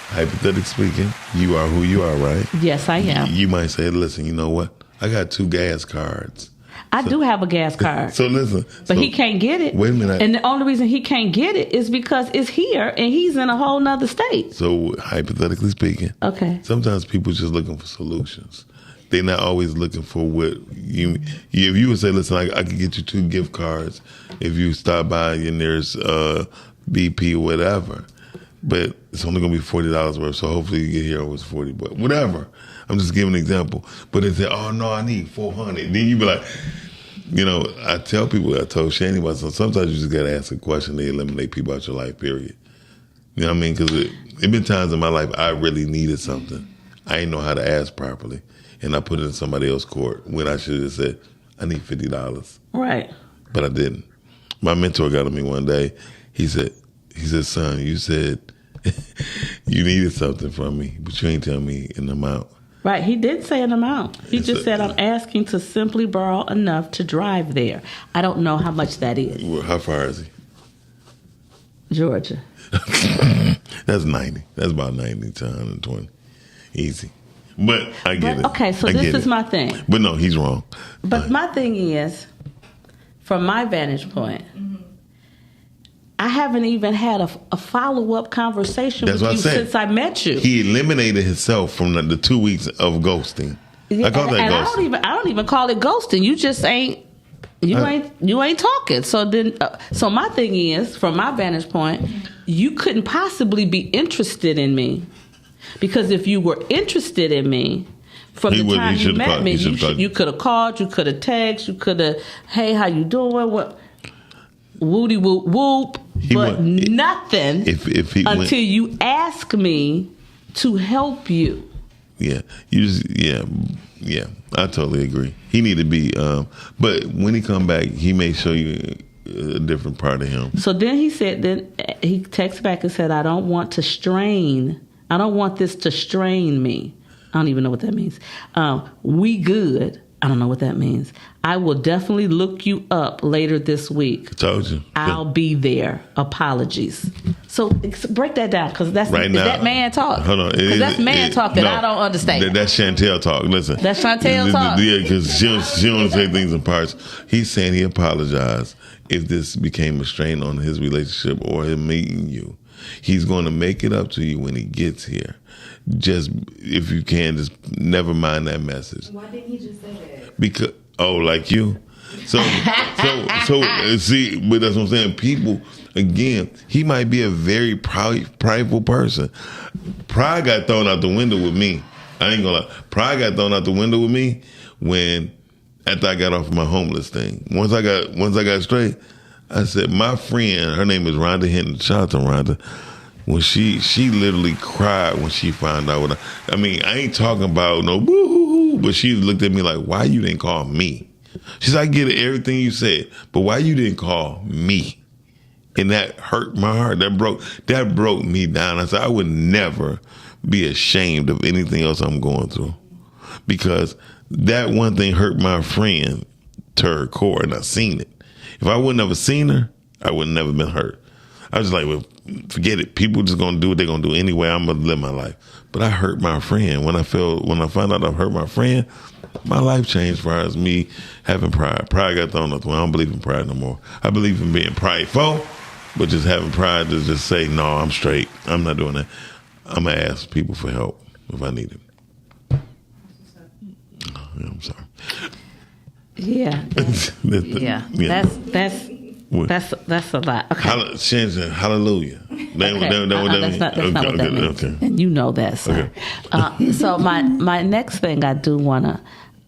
Speaker 5: hypothetically speaking, you are who you are, right?
Speaker 4: Yes, I am.
Speaker 5: You might say, listen, you know what? I got 2 gas cards.
Speaker 4: I do have a gas card.
Speaker 5: So listen.
Speaker 4: But he can't get it.
Speaker 5: Wait a minute.
Speaker 4: And the only reason he can't get it is because it's here and he's in a whole nother state.
Speaker 5: So hypothetically speaking.
Speaker 4: Okay.
Speaker 5: Sometimes people just looking for solutions. They're not always looking for what you if you would say, listen, I could get you 2 gift cards if you stop by your nearest BP or whatever. But it's only going to be $40 worth, so hopefully you get here over $40, but whatever. I'm just giving an example. But they say, oh, no, I need $400. Then you be like, you know, I tell people, I told Shani about something, sometimes you just got to ask a question. They eliminate people out your life, period. You know what I mean? Because it been times in my life I really needed something. I didn't know how to ask properly. And I put it in somebody else's court when I should have said, I need $50.
Speaker 4: Right.
Speaker 5: But I didn't. My mentor got on me one day. He said, son, you said you needed something from me, but you ain't tell me an amount.
Speaker 4: Right. He did say an amount. He just said, I'm asking to simply borrow enough to drive there. I don't know how much that is.
Speaker 5: Well, how far is he?
Speaker 4: Georgia.
Speaker 5: That's 90. That's about 90 to 120. Easy. But I get it.
Speaker 4: Okay, so this is my thing.
Speaker 5: But no, he's wrong.
Speaker 4: But my thing is, from my vantage point, I haven't even had a follow-up conversation with you since I met you.
Speaker 5: He eliminated himself from the 2 weeks of ghosting. I call that ghosting.
Speaker 4: I don't even call it ghosting. You just ain't talking. So then, so my thing is, from my vantage point, you couldn't possibly be interested in me, because if you were interested in me, from the time you met me, you could have called, you could have texted, you could have, hey, how you doing? What? Woody whoop whoop, but nothing until you ask me to help you.
Speaker 5: Yeah, I totally agree. He need to be, but when he come back, he may show you a different part of him.
Speaker 4: So then he said, he texted back and said, I don't want this to strain me. I don't even know what that means. We good. I don't know what that means. I will definitely look you up later this week.
Speaker 5: I told you.
Speaker 4: I'll be there. Apologies. So break that down, because that's
Speaker 5: right now,
Speaker 4: that man talk.
Speaker 5: Hold on.
Speaker 4: Because that's man talk that I don't understand.
Speaker 5: That's Chantel talk. Listen.
Speaker 4: That's Chantel talk.
Speaker 5: Yeah, because she don't say things in parts. He's saying he apologized if this became a strain on his relationship or him meeting you. He's going to make it up to you when he gets here. Just, if you can, just never mind that message.
Speaker 9: Why didn't he just say that?
Speaker 5: Because, like you. So see, but that's what I'm saying. People, again, he might be a very prideful person. Pride got thrown out the window with me. I ain't gonna lie. Pride got thrown out the window with me after I got off of my homeless thing. Once I got straight, I said, my friend, her name is Rhonda Hinton. Shout out to Rhonda. When she literally cried when she found out I ain't talking about no boo-hoo-hoo, but she looked at me like, why you didn't call me? She said, I get everything you said, but why you didn't call me? And that hurt my heart. That broke me down. I said, I would never be ashamed of anything else I'm going through. Because that one thing hurt my friend to her core, and I seen it. If I wouldn't have seen her, I would never been hurt. I was like, well, forget it. People just gonna do what they're gonna do anyway. I'm gonna live my life. But I hurt my friend. When I found out I hurt my friend, my life changed as far as me having pride. Pride got thrown out the way. I don't believe in pride no more. I believe in being prideful, but just having pride to just say, no, I'm straight. I'm not doing that. I'm gonna ask people for help if I need it. Yeah, I'm sorry.
Speaker 4: Yeah. That's a lot. Okay.
Speaker 5: Shannon, hallelujah.
Speaker 4: That's not what that means.
Speaker 5: Okay.
Speaker 4: And you know that, sir. Okay. So my next thing I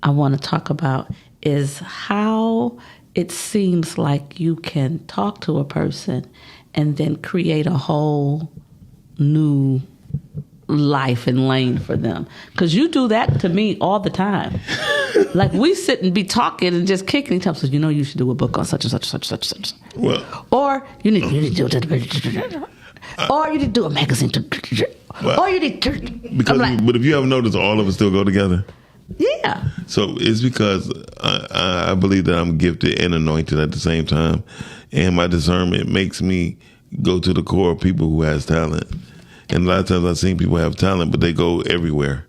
Speaker 4: wanna talk about is how it seems like you can talk to a person and then create a whole new life and lane for them. Because you do that to me all the time. Like we sit and be talking and just kicking each other. So you should do a book on such and such and such and such.
Speaker 5: Well,
Speaker 4: or you need to do or you need to do a magazine.
Speaker 5: Well,
Speaker 4: or you need to.
Speaker 5: But if you ever noticed, all of us still go together.
Speaker 4: Yeah.
Speaker 5: So it's because I believe that I'm gifted and anointed at the same time, and my discernment makes me go to the core of people who has talent. And a lot of times I've seen people have talent, but they go everywhere.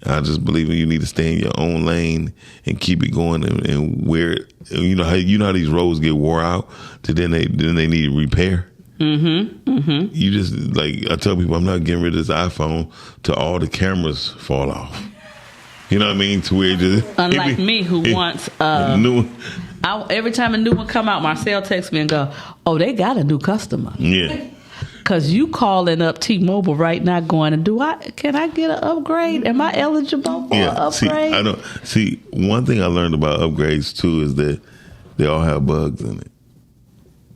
Speaker 5: I just believe you need to stay in your own lane and keep it going, and where you know how these roads get wore out, to then they need repair.
Speaker 4: Mm-hmm. Mm-hmm.
Speaker 5: You just, like I tell people, I'm not getting rid of this iPhone till all the cameras fall off. You know what I mean? To where just
Speaker 4: unlike me, who wants
Speaker 5: new.
Speaker 4: Every time a new one come out, Marcel texts me and go, "Oh, they got a new customer."
Speaker 5: Yeah.
Speaker 4: Cause you calling up T-Mobile right now, going, can I get an upgrade? Am I eligible for an upgrade?
Speaker 5: One thing I learned about upgrades too is that they all have bugs in it.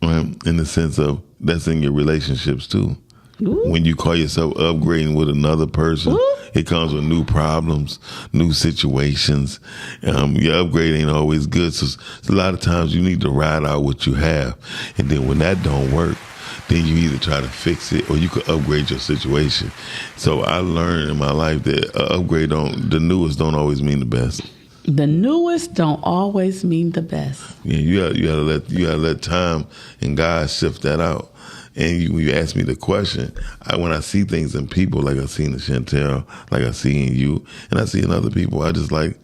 Speaker 5: Right? In the sense of that's in your relationships too. Ooh. When you call yourself upgrading with another person, ooh, it comes with new problems, new situations. Your upgrade ain't always good. So a lot of times you need to ride out what you have. And then when that don't work, then you either try to fix it or you could upgrade your situation. So I learned in my life that the newest don't always mean the best.
Speaker 4: The newest don't always mean the best.
Speaker 5: Yeah, you gotta let time and God sift that out. And you ask me the question, when I see things in people, like I see in Chantel, like I see in you, and I see in other people, I just like,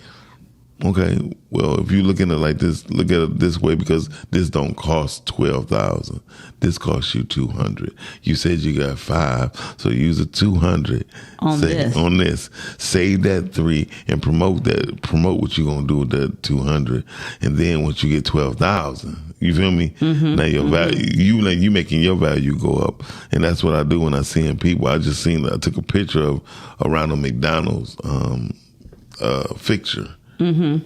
Speaker 5: okay, well, if you look at it like this, look at it this way, because this don't cost $12,000. This costs you $200. You said you got 5, so use a $200 on this. Save that $3 and promote what you're gonna do with that $200. And then once you get $12,000, you feel me? Mm-hmm. Now your value, you making your value go up, and that's what I do when I see in people. I took a picture of a Ronald McDonald's fixture. Mm-hmm.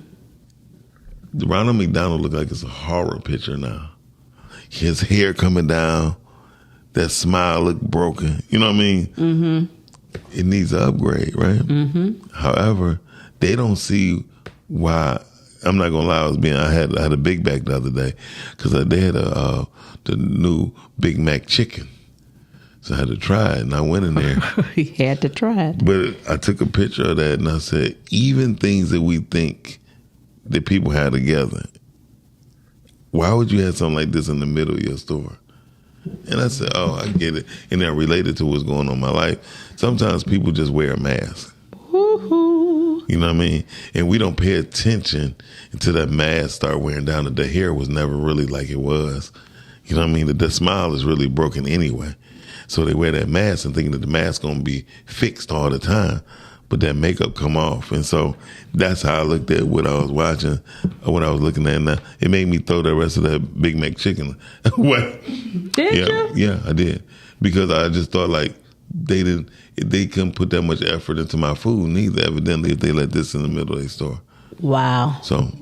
Speaker 5: Ronald McDonald look like it's a horror picture now. His hair coming down, that smile look broken. You know what I mean? Mm-hmm. It needs an upgrade, right? Mm-hmm. However, they don't see why. I'm not gonna lie. I had a Big Mac the other day because they had the new Big Mac chicken. So I had to try it, and I went in there.
Speaker 4: He had to try it.
Speaker 5: But I took a picture of that, and I said, even things that we think that people have together, why would you have something like this in the middle of your store? And I said, oh, I get it. And I related to what's going on in my life. Sometimes people just wear a mask. Woo-hoo. You know what I mean? And we don't pay attention until that mask start wearing down, that the hair was never really like it was. You know what I mean? The smile is really broken anyway. So they wear that mask and thinking that the mask gonna be fixed all the time, but that makeup come off. And so that's how I looked at what I was watching, or what I was looking at. Now it made me throw the rest of that Big Mac chicken away.
Speaker 4: Did you?
Speaker 5: Yeah, I did, because I just thought like they couldn't put that much effort into my food neither. Evidently, if they let this in the middle of their store. Wow. So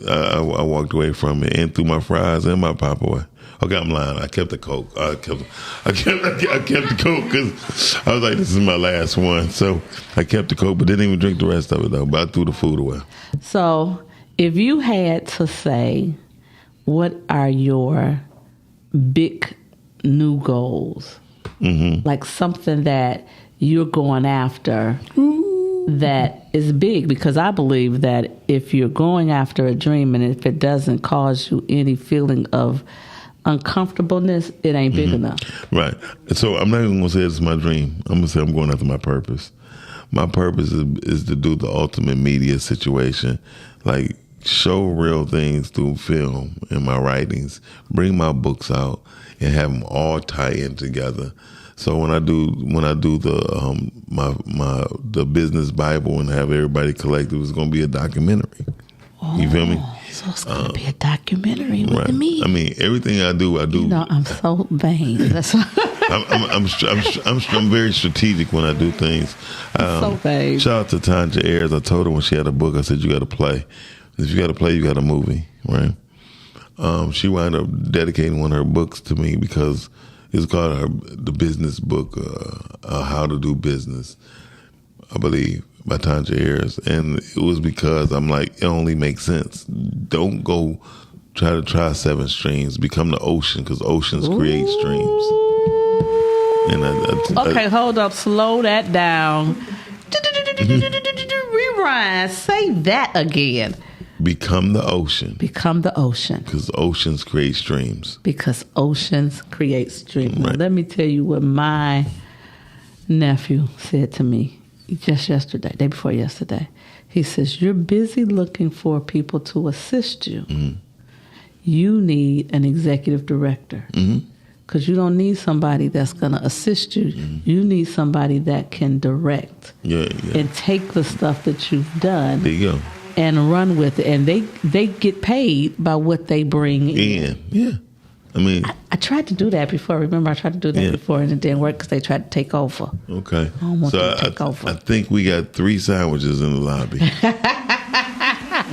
Speaker 5: I walked away from it and threw my fries and my Popeye. Okay, I'm lying. I kept the Coke. I kept the Coke because I was like, this is my last one. So I kept the Coke, but didn't even drink the rest of it though. But I threw the food away.
Speaker 4: So if you had to say, what are your big new goals, like something that you're going after that is big, because I believe that if you're going after a dream and if it doesn't cause you any feeling of uncomfortableness, it ain't big enough.
Speaker 5: Right. So I'm not even going to say it's my dream. I'm going to say I'm going after my purpose. My purpose is to do the ultimate media situation, like show real things through film and my writings, bring my books out and have them all tie in together. So when I do the the business Bible and have everybody collective, it's going to be a documentary. You feel me?
Speaker 4: So it's going to be a documentary with me.
Speaker 5: I mean, everything I do.
Speaker 4: You know, I'm so vain. That's
Speaker 5: I'm very strategic when I do things.
Speaker 4: So vain.
Speaker 5: Shout out to Tanja Ayers. I told her when she had a book, I said, you got to play. If you got to play, you got a movie, right? She wound up dedicating one of her books to me because it's called the business book, How to Do Business, I believe, by Tanja Ayers. And it was because I'm like, it only makes sense. Don't go try 7 streams. Become the ocean, because oceans create streams. And
Speaker 4: okay, hold up. Slow that down. Rewind. Say that again.
Speaker 5: Become the ocean.
Speaker 4: Become the ocean.
Speaker 5: Because oceans create streams.
Speaker 4: Because oceans create streams.
Speaker 5: Right.
Speaker 4: Now, let me tell you what my nephew said to me just yesterday, day before yesterday. He says, you're busy looking for people to assist you. You need an executive director. Because you don't need somebody that's going to assist you. You need somebody that can direct and take the stuff that you've done.
Speaker 5: There you go.
Speaker 4: And run with it. And they get paid by what they bring in.
Speaker 5: Yeah. I mean,
Speaker 4: I tried to do that before. Remember, I tried to do that before, and it didn't work because they tried to take over.
Speaker 5: Okay.
Speaker 4: I don't want them to take over.
Speaker 5: I think we got 3 sandwiches in the lobby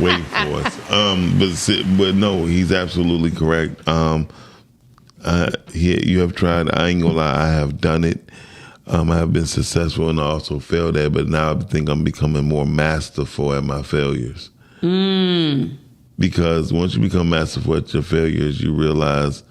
Speaker 5: waiting for us. But no, he's absolutely correct. You have tried. I ain't gonna lie. I have done it. I have been successful and I also failed at, but now I think I'm becoming more masterful at my failures. Because once you become masterful at your failures, you realize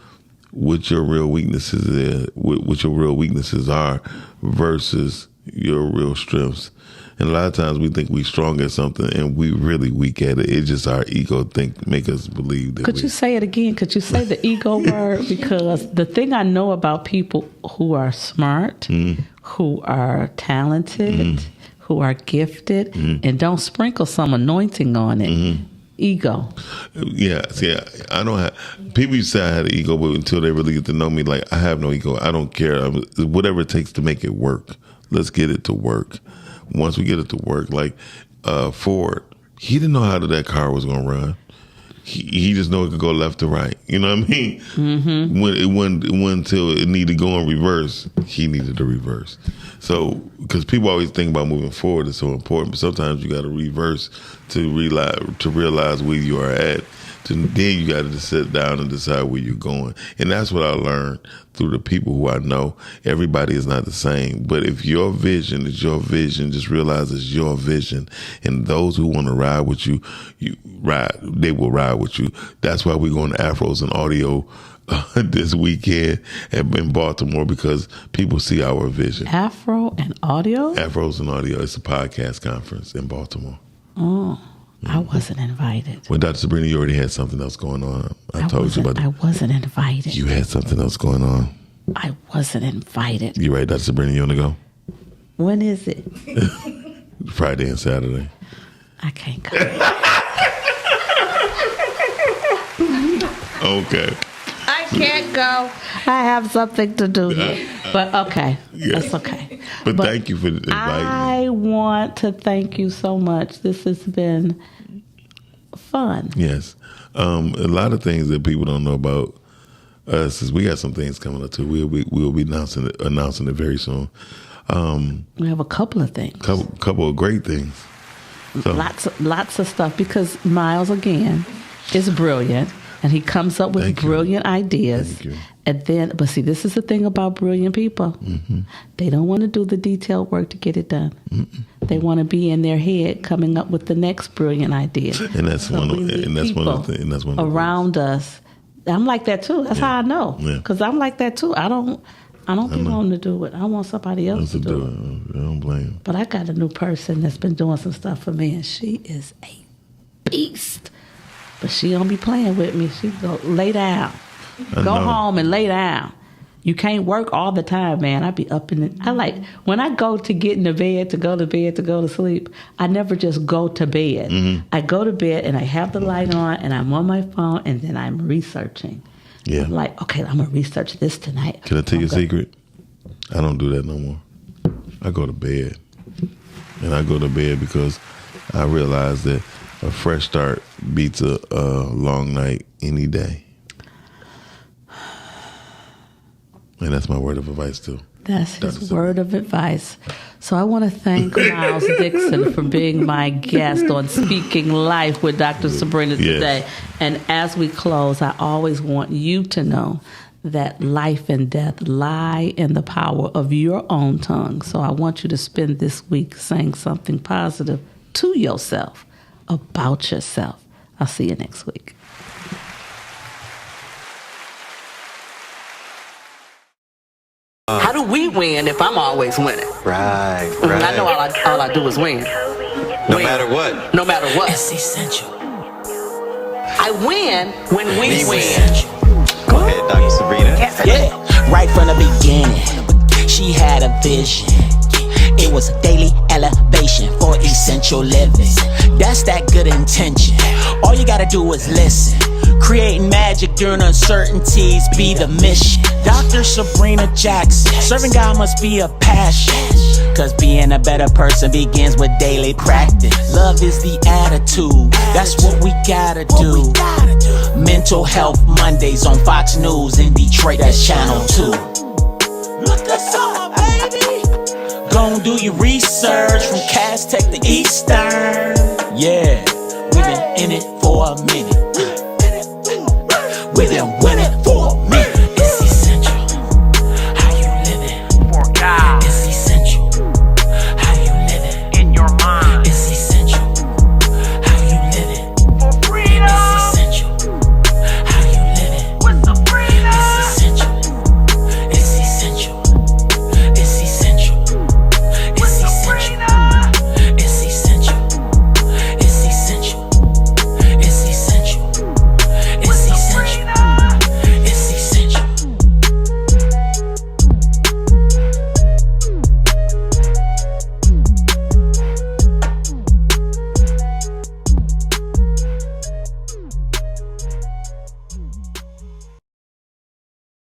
Speaker 5: what your real weaknesses is, what your real weaknesses are versus your real strengths. And a lot of times we think we're strong at something and we really weak at it. It's just our ego make us believe that.
Speaker 4: Could you say it again? Could you say the ego word? Because the thing I know about people who are smart, who are talented, who are gifted, and don't sprinkle some anointing on it. Ego.
Speaker 5: Yeah, see, I don't have. People used to say I had an ego, but until they really get to know me, like I have no ego. I don't care. Whatever it takes to make it work. Let's get it to work. Once we get it to work, like Ford, he didn't know how that car was going to run. He just know it could go left to right. You know what I mean? When it went until it needed to go in reverse, he needed to reverse. So, because people always think about moving forward is so important, but sometimes you got to reverse to realize where you are at. Then you got to sit down and decide where you're going. And that's what I learned through the people who I know. Everybody is not the same. But if your vision is your vision, just realize it's your vision. And those who want to ride with you, they will ride with you. That's why we're going to Afros and Audio this weekend in Baltimore, because people see our vision.
Speaker 4: Afro and Audio?
Speaker 5: Afros and Audio. It's a podcast conference in Baltimore.
Speaker 4: Oh. I wasn't invited.
Speaker 5: Well, Dr. Sabrina, you already had something else going on. I told you about that.
Speaker 4: I wasn't invited.
Speaker 5: You had something else going on.
Speaker 4: I wasn't invited.
Speaker 5: You right, Dr. Sabrina, you want to go?
Speaker 4: When is it?
Speaker 5: Friday and Saturday.
Speaker 4: I can't go.
Speaker 5: Okay.
Speaker 4: I can't go. I have something to do here. But okay. Yeah. That's okay.
Speaker 5: But thank you for inviting me.
Speaker 4: I want to thank you so much. This has been fun.
Speaker 5: Yes. A lot of things that people don't know about us is we got some things coming up too. We'll be announcing it very soon.
Speaker 4: We have a couple of things.
Speaker 5: Couple of great things. So.
Speaker 4: Lots of stuff, because Miles, again, is brilliant. And he comes up with brilliant ideas. And then, but see, this is the thing about brilliant people. They don't want to do the detailed work to get it done. They want to be in their head coming up with the next brilliant idea.
Speaker 5: And that's one of the things.
Speaker 4: Around us I'm like that too. That's how I know.
Speaker 5: Yeah.
Speaker 4: Because I'm like that too. I don't be wanting to do it. I want somebody else to do it.
Speaker 5: I don't blame you.
Speaker 4: But I got a new person that's been doing some stuff for me, and she is a beast. But she don't be playing with me. She go lay down. Go home and lay down. You can't work all the time, man. I be up in it. I like when I go to get in the bed, to go to sleep. I never just go to bed. Mm-hmm. I go to bed and I have the light on and I'm on my phone and then I'm researching.
Speaker 5: Yeah.
Speaker 4: I'm like, okay, I'm gonna research this tonight.
Speaker 5: Can I tell you a secret? I don't do that no more. I go to bed, and I go to bed because I realize that a fresh start beats a long night any day. And that's my word of advice, too.
Speaker 4: That's his word of advice. So I want to thank Miles Dixon for being my guest on Speaking Life with Dr. Sabrina today. And as we close, I always want you to know that life and death lie in the power of your own tongue. So I want you to spend this week saying something positive to yourself about yourself. I'll see you next week.
Speaker 1: How do we win if I'm always winning?
Speaker 2: Right.
Speaker 1: I know all I do is win.
Speaker 2: No matter what.
Speaker 1: No matter what.
Speaker 3: It's essential.
Speaker 1: I win when we win.
Speaker 2: Go ahead, Dr. Sabrina.
Speaker 3: Yeah, right from the beginning, she had a vision. It was a daily elevation for essential living. That's that good intention. All you gotta do is listen. Creating magic during uncertainties be the mission. Dr. Sabrina Jackson, serving God must be a passion. Cause being a better person begins with daily practice. Love is the attitude, that's what we gotta do. Mental Health Mondays on Fox News in Detroit, that's Channel 2. Look us up, baby. Gon' do your research from Cass Tech to Eastern. Yeah, we've been in it for a minute. We've been